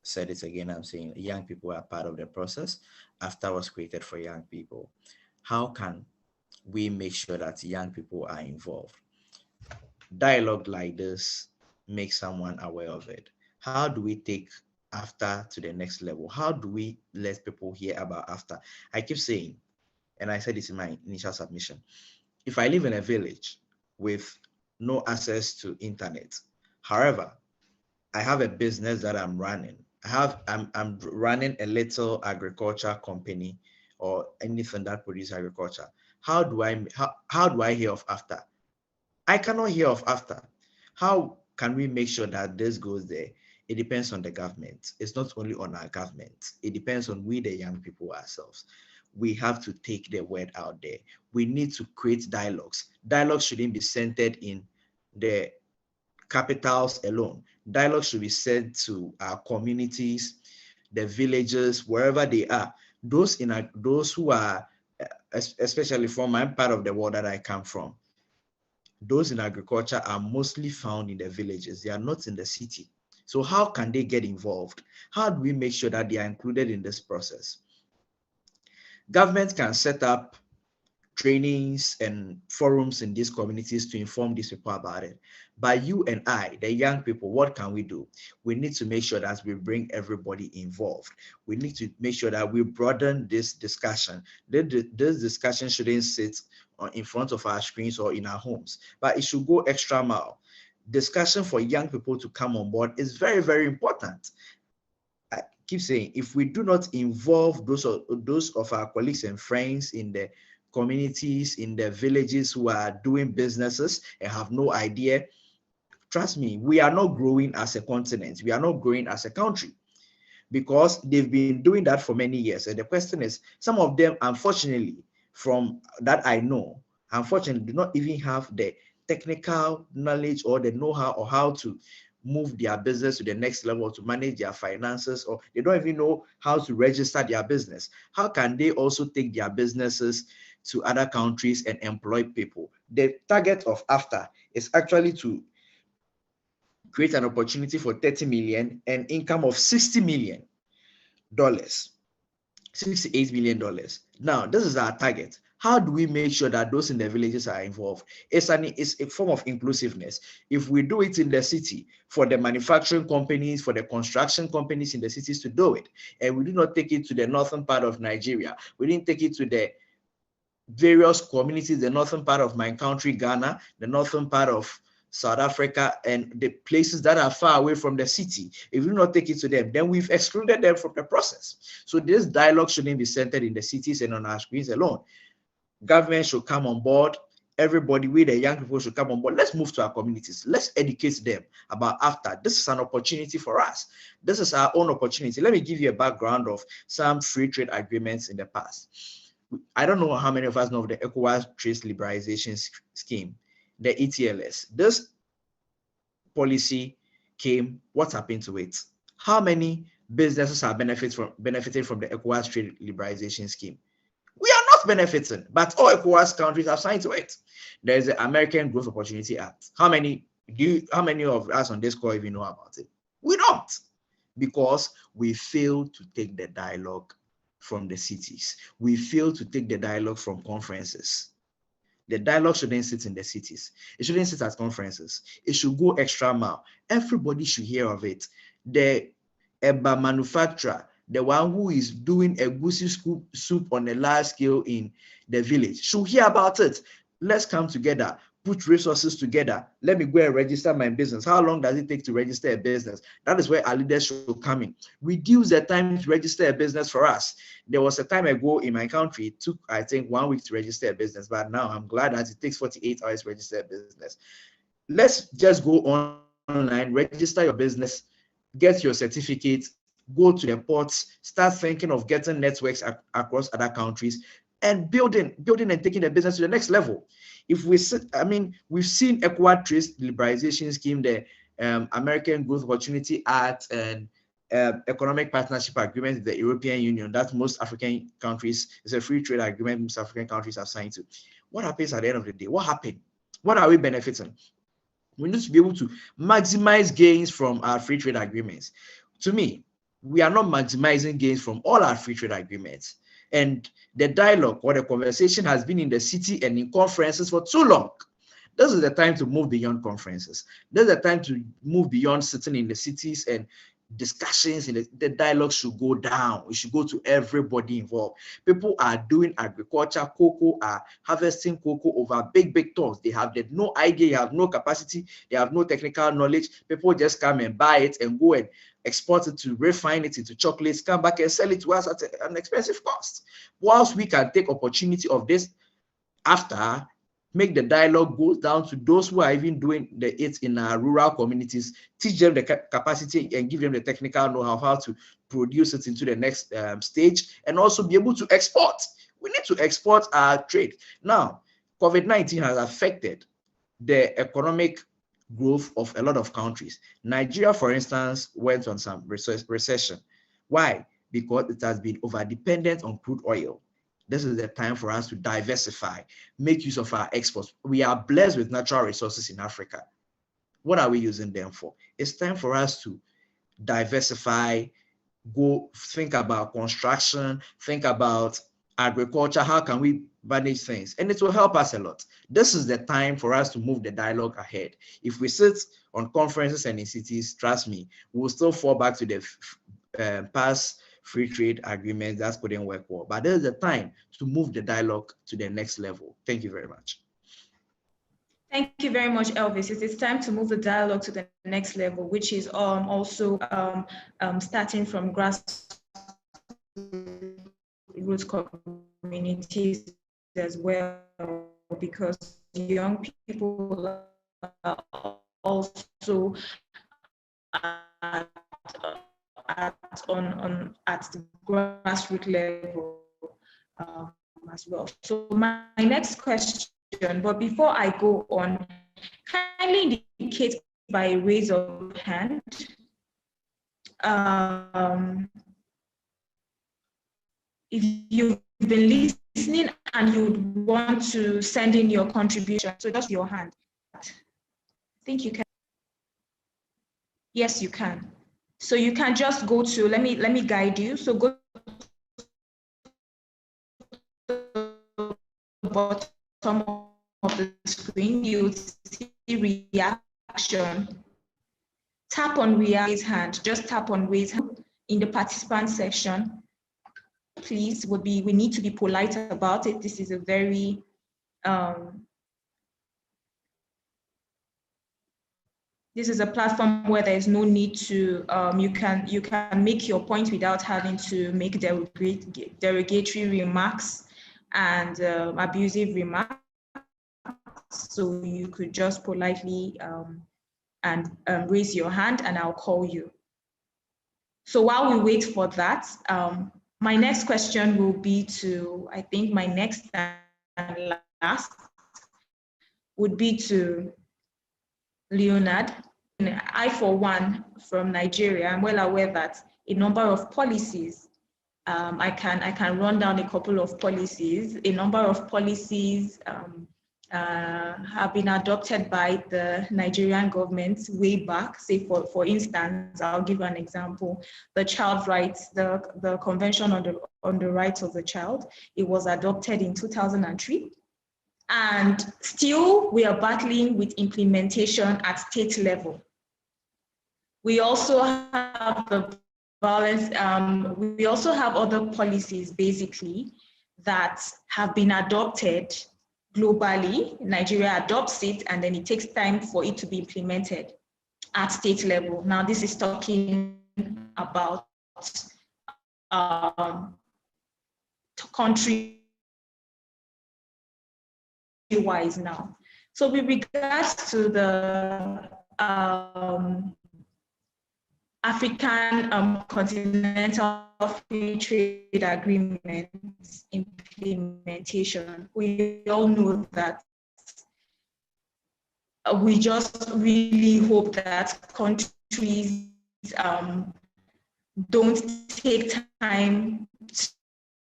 said it again, I'm saying young people are part of the process. AfCFTA was created for young people. How can we make sure that young people are involved? Dialogue like this makes someone aware of it. How do we take AfCFTA to the next level? How do we let people hear about AfCFTA? I keep saying, and I said this in my initial submission, if I live in a village with no access to internet, however, I have a business that I'm running. I'm running a little agriculture company or anything that produces agriculture. How do I hear of AfCFTA? I cannot hear of AfCFTA. How can we make sure that this goes there? It depends on the government. It's not only on our government. It depends on we, the young people ourselves. We have to take the word out there. We need to create dialogues. Dialogues shouldn't be centered in the capitals alone. Dialogue should be sent to our communities, the villages, wherever they are. Those who are, especially from my part of the world that I come from, those in agriculture are mostly found in the villages. They are not in the city. So how can they get involved? How do we make sure that they are included in this process? Government can set up trainings and forums in these communities to inform these people about it. But you and I, the young people, what can we do? We need to make sure that we bring everybody involved. We need to make sure that we broaden this discussion. This discussion shouldn't sit in front of our screens or in our homes, but it should go extra mile. Discussion for young people to come on board is very, very important. I keep saying, if we do not involve those of our colleagues and friends in the communities, in the villages who are doing businesses and have no idea, trust me, we are not growing as a continent. We are not growing as a country because they've been doing that for many years. And the question is, some of them, unfortunately, from that I know, unfortunately, do not even have the technical knowledge or the know-how or how to move their business to the next level, to manage their finances, or they don't even know how to register their business. How can they also take their businesses to other countries and employ people? The target of AfCFTA is actually to create an opportunity for 30 million and income of $60 million, $68 million. Now, this is our target. How do we make sure that those in the villages are involved? It's a form of inclusiveness. If we do it in the city, for the manufacturing companies, for the construction companies in the cities to do it, and we do not take it to the northern part of Nigeria, we didn't take it to the various communities, the northern part of my country, Ghana, the northern part of South Africa, and the places that are far away from the city. If we do not take it to them, then we've excluded them from the process. So this dialogue shouldn't be centered in the cities and on our screens alone. Government should come on board. Everybody, we the young people should come on board. Let's move to our communities. Let's educate them about AfCFTA. This is an opportunity for us. This is our own opportunity. Let me give you a background of some free trade agreements in the past. I don't know how many of us know of the ECOWAS Trade Liberalization Scheme, the ETLS. This policy came, what happened to it? How many businesses are benefiting from the ECOWAS Trade Liberalization Scheme? We are not benefiting, but all ECOWAS countries have signed to it. There is the American Growth Opportunity Act. How many of us on this call even know about it? We don't, because we fail to take the dialogue from the cities. We fail to take the dialogue from conferences. The dialogue shouldn't sit in the cities. It shouldn't sit at conferences. It should go extra mile. Everybody should hear of it. The Eba manufacturer, the one who is doing a goosey soup on a large scale in the village, should hear about it. Let's come together, put resources together. Let me go and register my business. How long does it take to register a business? That is where our leaders should come in. Reduce the time to register a business for us. There was a time ago in my country, it took, I think, 1 week to register a business, but now I'm glad that it takes 48 hours to register a business. Let's just go on online, register your business, get your certificate, go to the ports, start thinking of getting networks across other countries, and building and taking the business to the next level. If we sit, I mean, we've seen ECOWAS trade liberalization scheme, the American Growth Opportunity Act, and economic partnership agreement with the European Union that most African countries, it's a free trade agreement most African countries have signed to. What happens at the end of the day? What happened? What are we benefiting? We need to be able to maximize gains from our free trade agreements. To me, we are not maximizing gains from all our free trade agreements. And the dialogue or the conversation has been in the city and in conferences for too long. This is the time to move beyond conferences. This is the time to move beyond sitting in the cities and discussions. In the dialogue should go down. It should go to everybody involved. People are doing agriculture, cocoa, are harvesting cocoa over big tons. They have no idea, they have no capacity, they have no technical knowledge. People just come and buy it and go and export it to refine it into chocolates, come back and sell it to us at an expensive cost. Whilst we can take opportunity of this after, make the dialogue go down to those who are even doing it in our rural communities, teach them the capacity and give them the technical know-how, how to produce it into the next stage, and also be able to export. We need to export our trade. Now, COVID-19 has affected the economic growth of a lot of countries. Nigeria, for instance, went on some recession. Why? Because it has been over-dependent on crude oil. This is the time for us to diversify, make use of our exports. We are blessed with natural resources in Africa. What are we using them for? It's time for us to diversify, go think about construction, think about agriculture. How can we manage things? And it will help us a lot. This is the time for us to move the dialogue ahead. If we sit on conferences and in cities, trust me, we'll still fall back to the past free trade agreements that couldn't work well. But there's a time to move the dialogue to the next level. Thank you very much. Thank you very much, Elvis. It is time to move the dialogue to the next level, which is also starting from grassroots communities as well, because young people are also at the grassroots level as well. So my next question, but before I go on, kindly indicate by a raise of hand if you've been listening and you would want to send in your contribution. So just your hand. I think you can. Yes, you can. So you can just go to, let me guide you. So go to the bottom of the screen, you'll see reaction. Tap on raise hand, just tap on raise hand in the participant section. Please, we need to be polite about it. This is a very, this is a platform where there is no need to, you can make your point without having to make derogatory remarks and abusive remarks. So you could just politely raise your hand and I'll call you. So while we wait for that, my next question will be to, I think my next and last would be to Leonard. I, for one, from Nigeria, I'm well aware that a number of policies, I can run down a couple of policies. A number of policies have been adopted by the Nigerian government way back. Say, for instance, I'll give an example: the child rights, the Convention on the Rights of the Child. It was adopted in 2003. And still, we are battling with implementation at state level. We also have the violence, we also have other policies, basically, that have been adopted globally. Nigeria adopts it, and then it takes time for it to be implemented at state level. Now, this is talking about country-wise now. So with regards to the African Continental Free Trade Agreement implementation. We all know that we just really hope that countries don't take time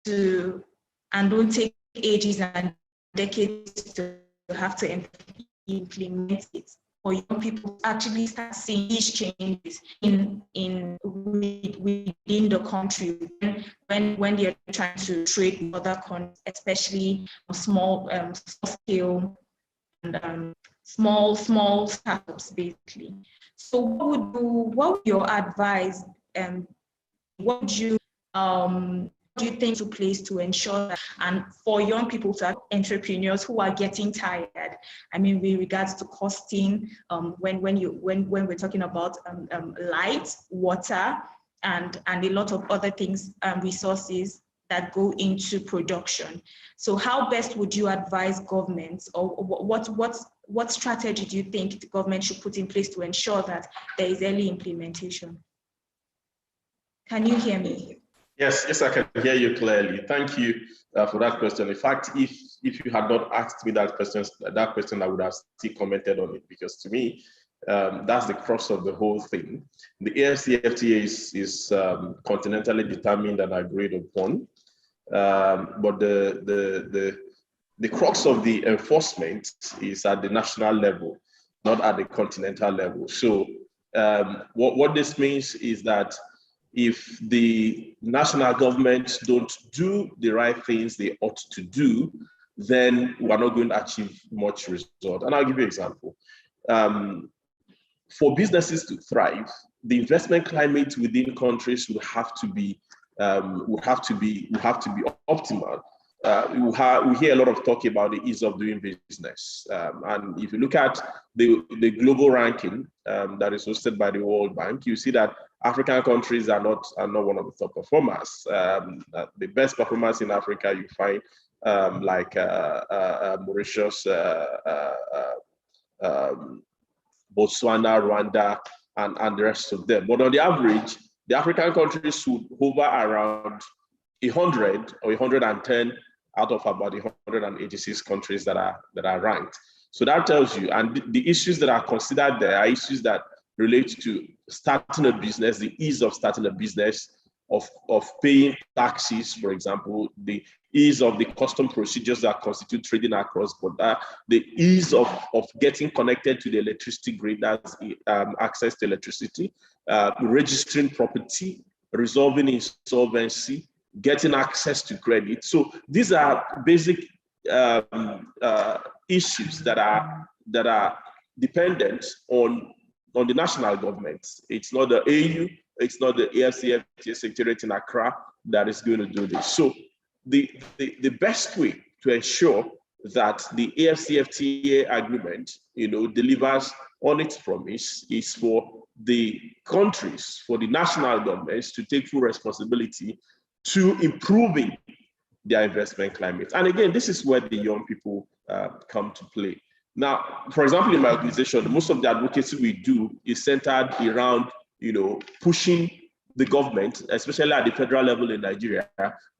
to, and don't take ages and decades to have to implement it, for young people to actually start seeing these changes within the country when they're trying to trade with other countries, especially small scale and small startups, basically. So what would your advice, what do you think to place to ensure that, and for young people, to entrepreneurs who are getting tired, I mean, with regards to costing, when we're talking about light, water, and a lot of other things, resources that go into production. So how best would you advise governments, or what strategy do you think the government should put in place to ensure that there is early implementation? Can you hear me? Yes, I can hear you clearly. Thank you for that question. In fact, if you had not asked me that question, I would have still commented on it, because to me, that's the crux of the whole thing. The AfCFTA is continentally determined and agreed upon, but the crux of the enforcement is at the national level, not at the continental level. So what this means is that if the national governments don't do the right things they ought to do, then we're not going to achieve much result. And I'll give you an example. For businesses to thrive, the investment climate within countries will have to be optimal. We hear a lot of talk about the ease of doing business, and if you look at the global ranking that is hosted by the World Bank, you see that African countries are not one of the top performers. The best performers in Africa you find like Mauritius, Botswana, Rwanda, and the rest of them. But on the average, the African countries would hover around 100 or 110 out of about 186 countries that are ranked. So that tells you, and the issues that are considered there are issues that relate to starting a business, the ease of starting a business, of paying taxes, for example, the ease of the custom procedures that constitute trading across border, the ease of getting connected to the electricity grid, that's access to electricity, registering property, resolving insolvency, getting access to credit. So these are basic issues that are dependent on the national governments. It's not the AU, it's not the AfCFTA Secretariat in Accra that is going to do this. So the best way to ensure that the AfCFTA agreement, delivers on its promise is for the countries, for the national governments to take full responsibility to improving their investment climate. And again, this is where the young people come to play. Now, for example, in my organization, most of the advocacy we do is centered around, pushing the government, especially at the federal level in Nigeria,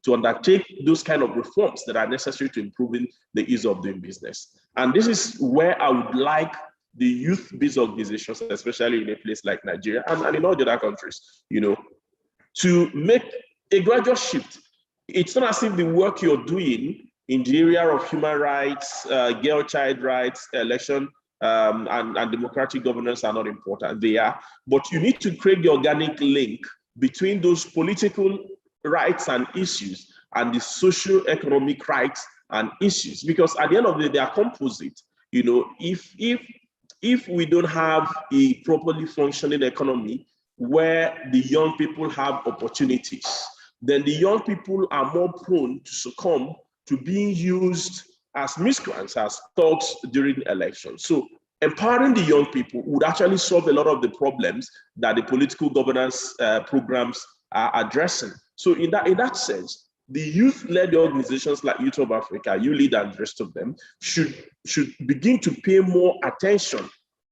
to undertake those kind of reforms that are necessary to improving the ease of doing business. And this is where I would like the youth-based organizations, especially in a place like Nigeria and in all the other countries, to make a gradual shift. It's not as if the work you're doing in the area of human rights, girl-child rights, election, and democratic governance are not important. They are, but you need to create the organic link between those political rights and issues and the socio-economic rights and issues, because at the end of the day, they are composite. If we don't have a properly functioning economy where the young people have opportunities, then the young people are more prone to succumb to being used as miscreants, as thugs during elections. So empowering the young people would actually solve a lot of the problems that the political governance programs are addressing. So in that sense, the youth-led organizations like Youth of Africa, ULEAD and the rest of them should begin to pay more attention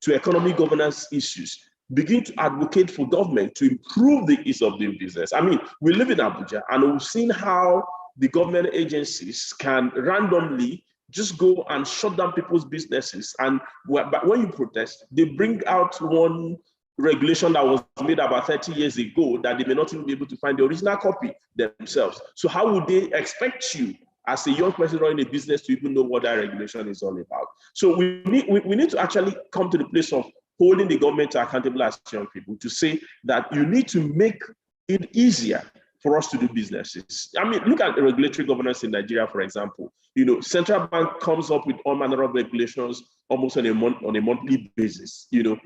to economic governance issues, begin to advocate for government to improve the ease of doing business. I mean, we live in Abuja and we've seen how the government agencies can randomly just go and shut down people's businesses. And but when you protest, they bring out one regulation that was made about 30 years ago that they may not even be able to find the original copy themselves. So how would they expect you as a young person running a business to even know what that regulation is all about? So we need to actually come to the place of holding the government accountable as young people, to say that you need to make it easier for us to do businesses. I mean, look at the regulatory governance in Nigeria, for example. You know, central bank comes up with all manner of regulations almost on a monthly basis, you know.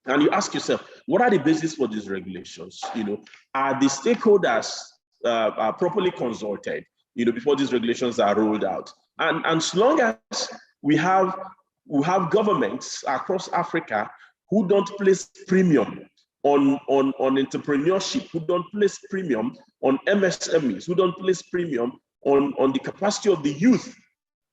And you ask yourself, what are the basis for these regulations? You know, are the stakeholders are properly consulted, you know, before these regulations are rolled out? And as long as we have governments across Africa who don't place premium on entrepreneurship, who don't place premium on MSMEs, who don't place premium on the capacity of the youth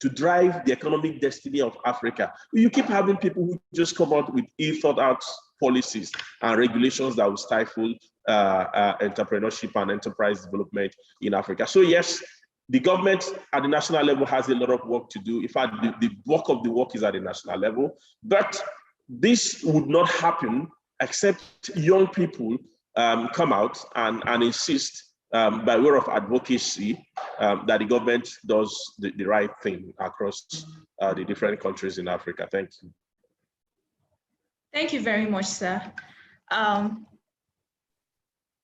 to drive the economic destiny of Africa. You keep having people who just come out with ill-thought-out policies and regulations that will stifle entrepreneurship and enterprise development in Africa. So yes, the government at the national level has a lot of work to do. In fact, the bulk of the work is at the national level. But this would not happen except young people come out and insist by way of advocacy that the government does the right thing across the different countries in Africa. Thank you. Thank you very much, sir.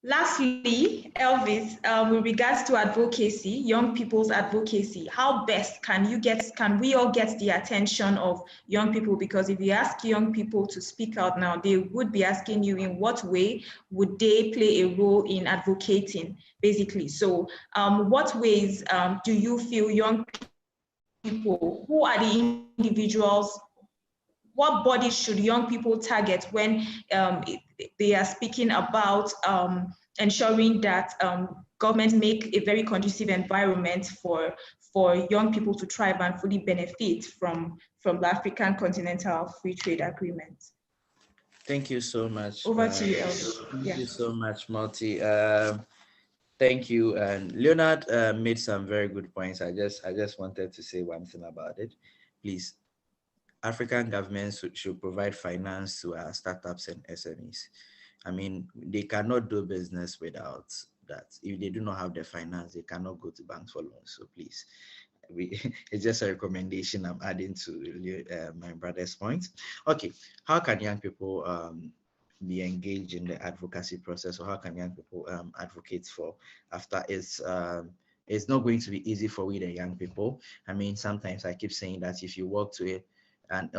Lastly, Elvis, with regards to advocacy, young people's advocacy, how best can we all get the attention of young people? Because if you ask young people to speak out now, they would be asking you in what way would they play a role in advocating, basically. So what ways do you feel young people, who are the individuals, what bodies should young people target when they are speaking about ensuring that governments make a very conducive environment for young people to thrive and fully benefit from the African Continental Free Trade Agreement? Thank you so much. Over to you, Elvis. Thank you so much, Multi. Thank you. And Leonard made some very good points. I just wanted to say one thing about it. Please, African governments should provide finance to our startups and SMEs. I mean, they cannot do business without that. If they do not have the finance, they cannot go to banks for loans. So please, it's just a recommendation I'm adding to my brother's point. Okay, how can young people be engaged in the advocacy process, or how can young people advocate for after it's not going to be easy for we the young people. I mean, sometimes I keep saying that if you walk to it, and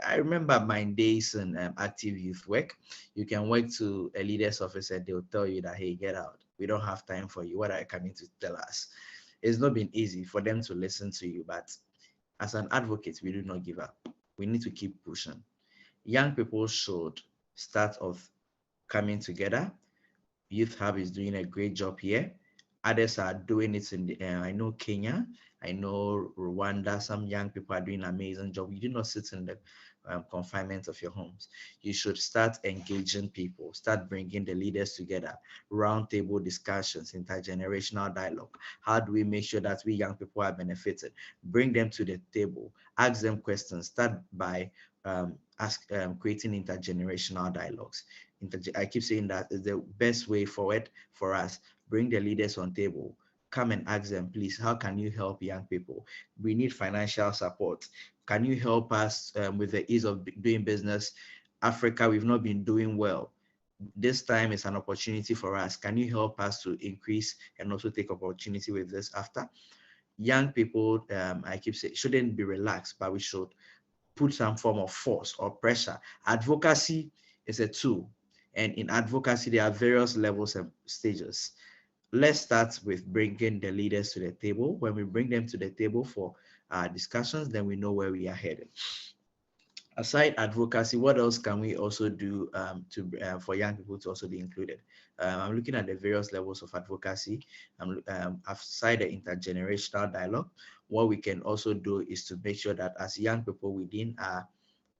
I remember my days in active youth work. You can work to a leader's office and they'll tell you that, hey, get out. We don't have time for you. What are you coming to tell us? It's not been easy for them to listen to you, but as an advocate, we do not give up. We need to keep pushing. Young people should start off coming together. Youth Hub is doing a great job here. Others are doing it in the, I know Kenya, I know Rwanda, some young people are doing an amazing job. You do not sit in the confinement of your homes. You should start engaging people, start bringing the leaders together, roundtable discussions, intergenerational dialogue. How do we make sure that we young people are benefited? Bring them to the table, ask them questions, start by creating intergenerational dialogues. I keep saying that is the best way forward for us. Bring the leaders on table. Come and ask them, please, how can you help young people? We need financial support. Can you help us with the ease of doing business? Africa, we've not been doing well. This time is an opportunity for us. Can you help us to increase and also take opportunity with this after? Young people, I keep saying, shouldn't be relaxed, but we should put some form of force or pressure. Advocacy is a tool. And in advocacy, there are various levels and stages. Let's start with bringing the leaders to the table. When we bring them to the table for discussions, then we know where we are headed. Aside advocacy, what else can we also do for young people to also be included? I'm looking at the various levels of advocacy. Aside the intergenerational dialogue, what we can also do is to make sure that as young people within our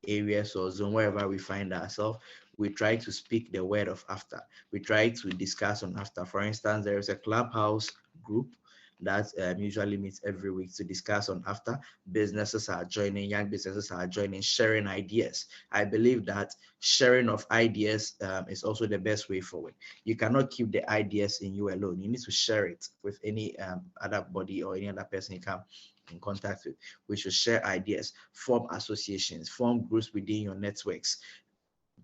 areas or zone, wherever we find ourselves, we try to speak the word of AfCFTA. We try to discuss on AfCFTA. For instance, there is a Clubhouse group that usually meets every week to discuss on AfCFTA. Businesses are joining, young businesses are joining, sharing ideas. I believe that sharing of ideas is also the best way forward. You cannot keep the ideas in you alone. You need to share it with any other body or any other person you come in contact with. We should share ideas, form associations, form groups within your networks,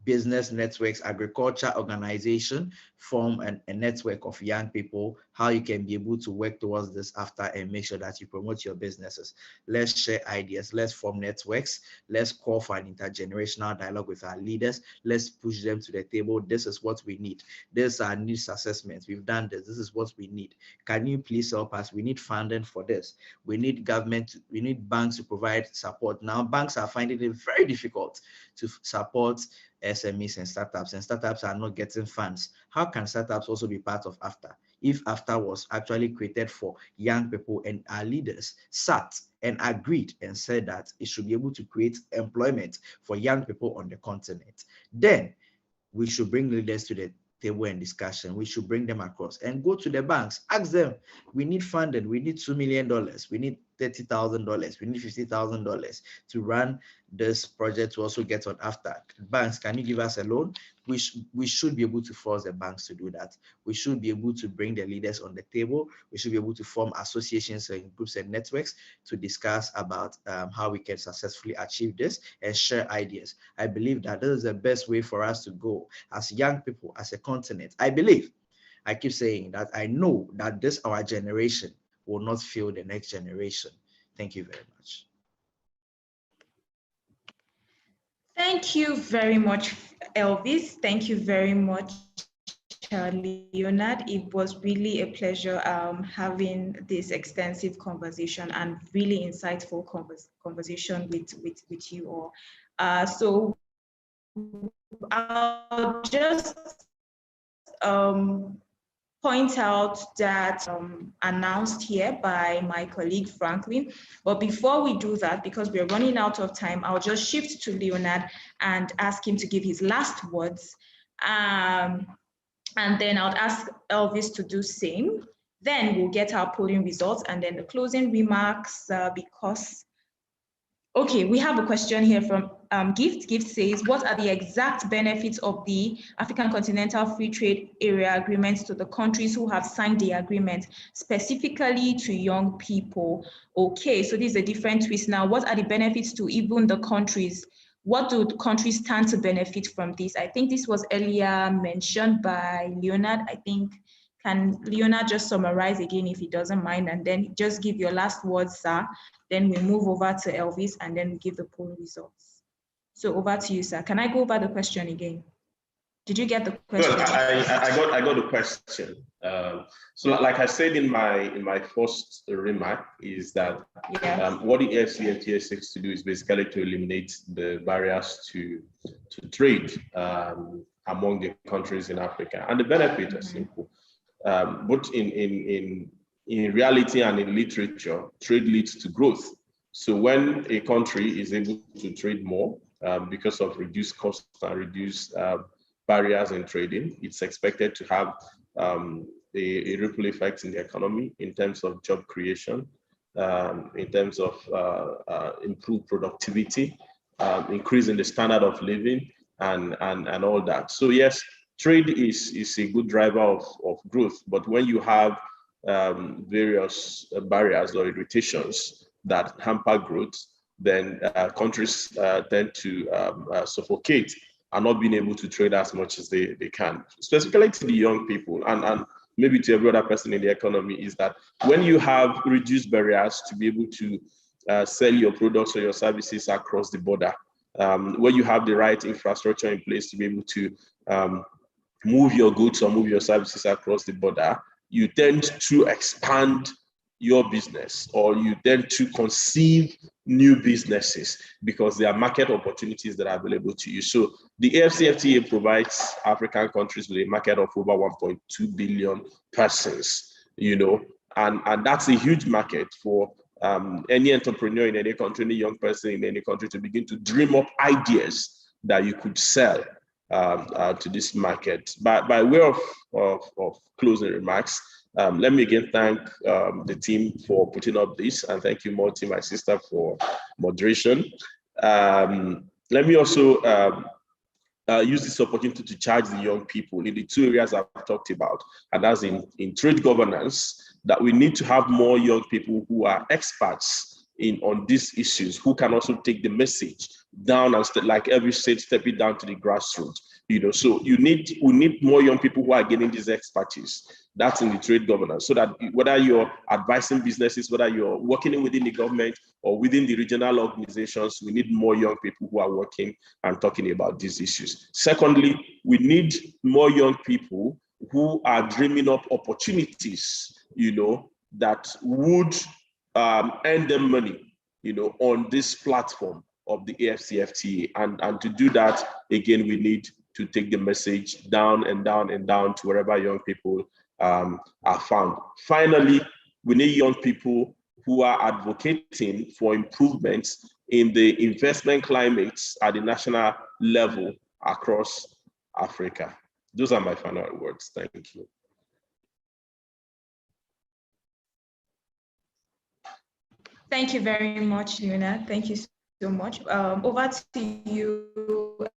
business networks, agriculture organization, form a network of young people, how you can be able to work towards this after and make sure that you promote your businesses. Let's share ideas, let's form networks, let's call for an intergenerational dialogue with our leaders, let's push them to the table. This is what we need. These are needs assessments. We've done this. This is what we need. Can you please help us? We need funding for this. We need government, we need banks to provide support. Now, banks are finding it very difficult to support SMEs and startups are not getting funds. How can startups also be part of AfCFTA? If AfCFTA was actually created for young people and our leaders sat and agreed and said that it should be able to create employment for young people on the continent, then we should bring leaders to the table and discussion. We should bring them across and go to the banks, ask them, we need funding, we need $2 million, we need $30,000, we need $50,000 to run this project to also get on AfCFTA. Banks, can you give us a loan? We should be able to force the banks to do that. We should be able to bring the leaders on the table. We should be able to form associations and groups and networks to discuss about how we can successfully achieve this and share ideas. I believe that this is the best way for us to go as young people, as a continent. I keep saying that I know that this, our generation, will not fail the next generation. Thank you very much. Thank you very much, Elvis. Thank you very much, Leonard. It was really a pleasure having this extensive conversation and really insightful conversation with you all. So I'll just point out that announced here by my colleague Franklin. But before we do that, because we're running out of time, I'll just shift to Leonard and ask him to give his last words. And then I'll ask Elvis to do same. Then we'll get our polling results and then the closing remarks because, okay, we have a question here from Gift. Gift says, what are the exact benefits of the African Continental Free Trade Area agreements to the countries who have signed the agreement, specifically to young people? Okay, so this is a different twist now. What are the benefits to even the countries? What do the countries stand to benefit from this? I think this was earlier mentioned by Leonard. I think, can Leonard just summarize again if he doesn't mind, and then just give your last words, sir. Then we move over to Elvis and then we give the poll results. So over to you, sir. Can I go over the question again? Did you get the question? Well, I got the question. So like I said in my first remark is that what the AfCFTA seeks to do is basically to eliminate the barriers to trade among the countries in Africa. And the benefits are simple. Both in reality and in literature, trade leads to growth. So when a country is able to trade more because of reduced costs and reduced barriers in trading, it's expected to have a ripple effect in the economy in terms of job creation, in terms of improved productivity, increasing the standard of living, and all that. So yes, trade is a good driver of growth, but when you have various barriers or irritations that hamper growth, then countries tend to suffocate and not being able to trade as much as they can. Specifically to the young people and maybe to every other person in the economy, is that when you have reduced barriers to be able to sell your products or your services across the border, where you have the right infrastructure in place to be able to move your goods or move your services across the border, you tend to expand your business, or you tend to conceive new businesses because there are market opportunities that are available to you. So the AfCFTA provides African countries with a market of over 1.2 billion persons, and that's a huge market for any entrepreneur in any country, any young person in any country, to begin to dream up ideas that you could sell to this market. By way of closing remarks, let me again thank the team for putting up this, and thank you, Morty, my sister, for moderation. Let me also use this opportunity to charge the young people in the two areas I've talked about, and that's in trade governance, that we need to have more young people who are experts on these issues, who can also take the message down and like every state, step it down to the grassroots. So we need more young people who are getting this expertise. That's in the trade governance, so that whether you're advising businesses, whether you're working within the government or within the regional organizations, we need more young people who are working and talking about these issues. Secondly, we need more young people who are dreaming up opportunities, that would earn them money, on this platform of the AfCFTA. And to do that, again, we need to take the message down and down and down to wherever young people are found. Finally, we need young people who are advocating for improvements in the investment climates at the national level across Africa. Those are my final words. Thank you. Thank you very much, Leonard. Thank you so much. Over to you,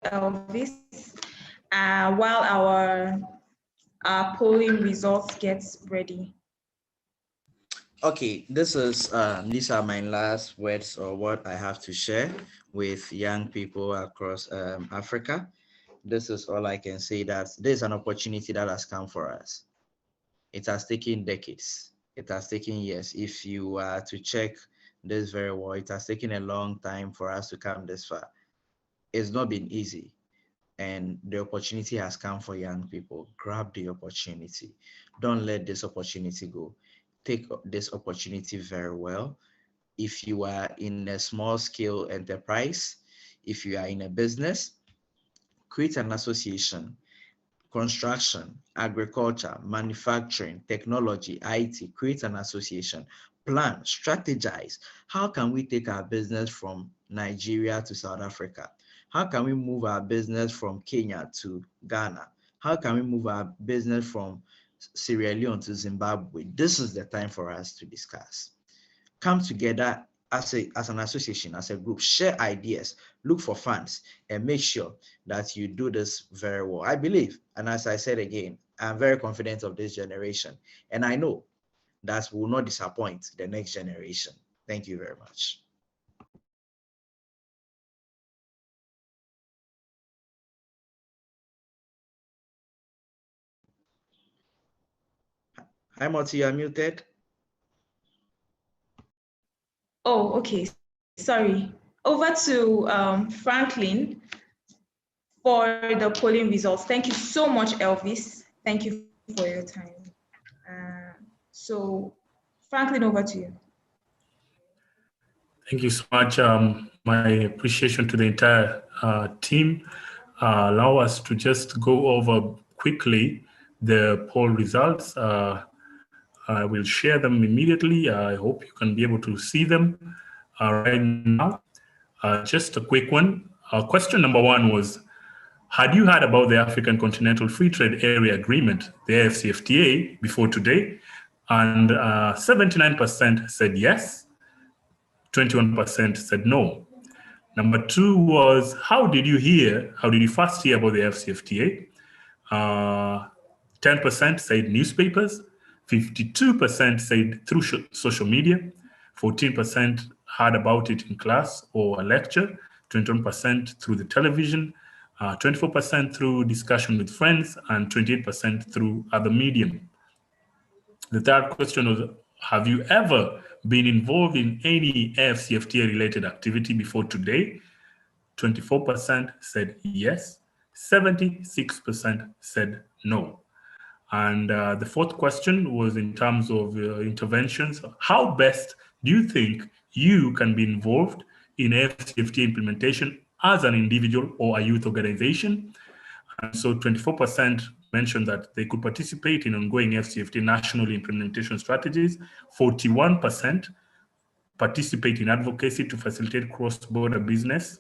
Elvis. While our polling results gets ready. Okay, these are my last words, or what I have to share with young people across Africa. This is all I can say, that there's an opportunity that has come for us. It has taken decades. It has taken years. If you are to check this very well, it has taken a long time for us to come this far. It's not been easy. And the opportunity has come for young people. Grab the opportunity. Don't let this opportunity go. Take this opportunity very well. If you are in a small scale enterprise, if you are in a business, create an association. Construction, agriculture, manufacturing, technology, IT, create an association. Plan, strategize. How can we take our business from Nigeria to South Africa? How can we move our business from Kenya to Ghana? How can we move our business from Sierra Leone to Zimbabwe? This is the time for us to discuss. Come together as an association, as a group, share ideas, look for funds, and make sure that you do this very well. I believe, and as I said again, I'm very confident of this generation, and I know that will not disappoint the next generation. Thank you very much. Hi, Moti, you're muted. Oh, okay. Sorry. Over to Franklin for the polling results. Thank you so much, Elvis. Thank you for your time. So, Franklin, over to you. Thank you so much. My appreciation to the entire team. Allow us to just go over quickly the poll results. I will share them immediately. I hope you can be able to see them right now. Just a quick one. Question number one was, had you heard about the African Continental Free Trade Area Agreement, the AfCFTA, before today? And 79% said yes, 21% said no. Number two was, how did you first hear about the AfCFTA? 10% said newspapers, 52% said through social media, 14% heard about it in class or a lecture, 21% through the television, 24% through discussion with friends, and 28% through other medium. The third question was, have you ever been involved in any AfCFTA related activity before today? 24% said yes, 76% said no. And the fourth question was in terms of interventions. How best do you think you can be involved in AfCFTA implementation as an individual or a youth organization? And so 24% mentioned that they could participate in ongoing AfCFTA national implementation strategies. 41% participate in advocacy to facilitate cross-border business.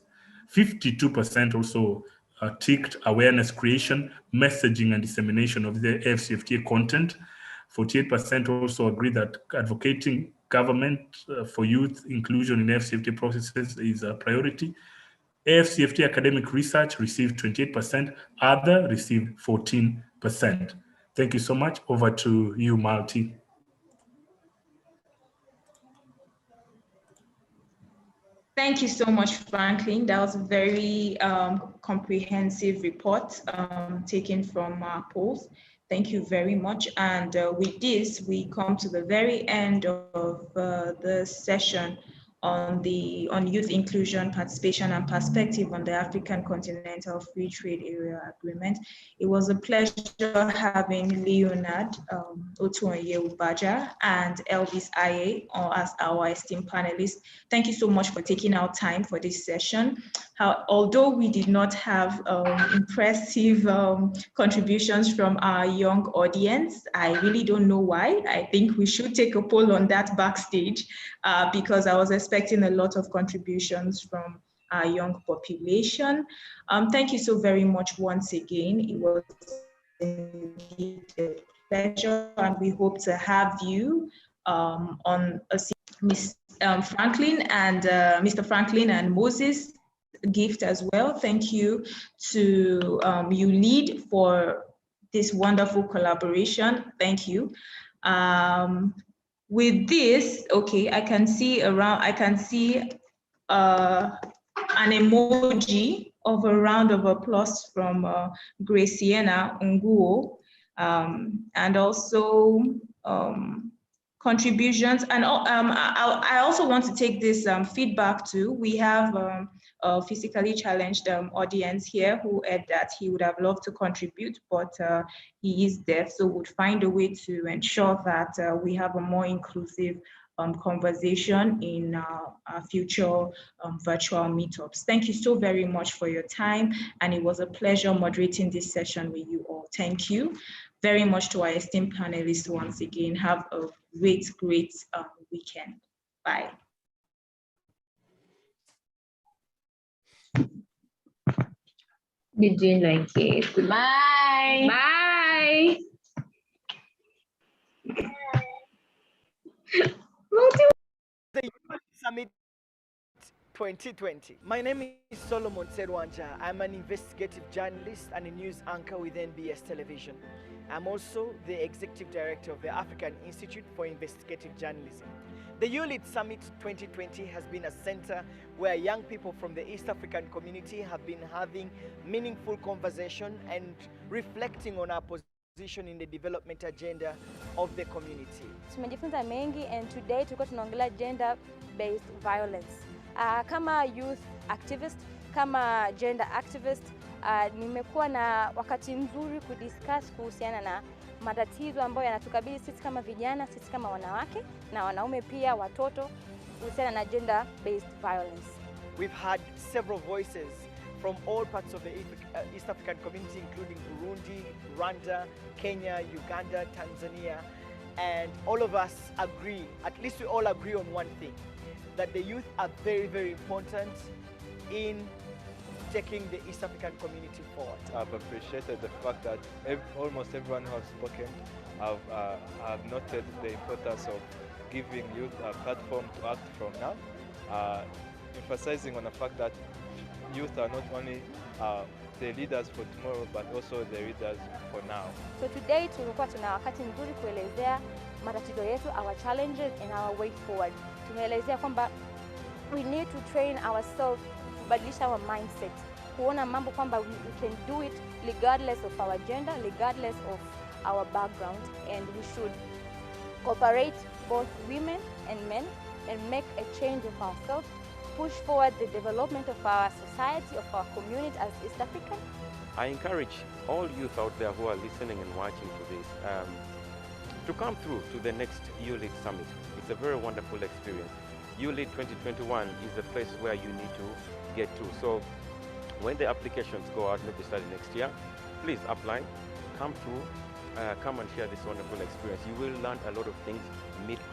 52% also ticked awareness creation, messaging and dissemination of the AfCFTA content. 48% also agree that advocating government for youth inclusion in AfCFTA processes is a priority. AfCFTA academic research received 28%, other received 14%. Thank you so much. Over to you, Malti. Thank you so much, Franklin. That was a very comprehensive report taken from our polls. Thank you very much. And with this, we come to the very end of the session on youth inclusion, participation, and perspective on the African Continental Free Trade Area Agreement. It was a pleasure having Leonard Otuonye-Ubaja and Elvis Aye as our esteemed panelists. Thank you so much for taking our time for this session. Although we did not have impressive contributions from our young audience, I really don't know why. I think we should take a poll on that backstage because I was expecting a lot of contributions from our young population. Thank you so very much once again. It was indeed a pleasure, and we hope to have you on Miss Franklin and Mr. Franklin and Moses gift as well. Thank you to ULEAD for this wonderful collaboration. Thank you. With this, okay, I can see an emoji of a round of applause from Graciana Nguo, and also contributions. And I also want to take this feedback too. We have a physically challenged audience here who said that he would have loved to contribute, but he is deaf, so would find a way to ensure that we have a more inclusive conversation in our future virtual meetups. Thank you so very much for your time, and it was a pleasure moderating this session with you all. Thank you very much to our esteemed panelists once again. Have a great weekend. Bye. Did you like it? Goodbye. Bye. The Summit 2020. My name is Solomon Serwanja. I'm an investigative journalist and a news anchor with NBS Television. I'm also the executive director of the African Institute for Investigative Journalism. The ULEAD Summit 2020 has been a center where young people from the East African community have been having meaningful conversation and reflecting on our position in the development agenda of the community. Tumejifunza mengi, and today tulikuwa tunaongelea gender based violence. Kama youth activist, kama gender activist, nimekuwa na wakati mzuri kudiscuss kuhusiana na matatizo ambayo yanatukabili sisi kama vijana, sisi kama wanawake na wanaume pia, watoto, kuhusiana na gender based violence. We've had several voices from all parts of the East African community, including Burundi, Rwanda, Kenya, Uganda, Tanzania, and all of us agree, at least we all agree on one thing, that the youth are very, very important in taking the East African community forward. I've appreciated the fact that almost everyone who has spoken have noted the importance of giving youth a platform to act from now, emphasizing on the fact that youth are not only the leaders for tomorrow, but also the leaders for now. So today tulikuwa tuna wakati mzuri kuelezea matatizo yetu, our challenges and our way forward. Tumeelezea kwamba we need to train ourselves, kubadilisha our mindset, kuona mambo kwamba we can do it regardless of our gender, regardless of our background, and we should cooperate, both women and men, and make a change of ourselves, push forward the development of our society, of our community as East African. I encourage all youth out there who are listening and watching to this to come through to the next ULEAD Summit. It's a very wonderful experience. ULEAD 2021 is the place where you need to get to. So when the applications go out, maybe starting next year, please apply, come through, come and share this wonderful experience. You will learn a lot of things, meet great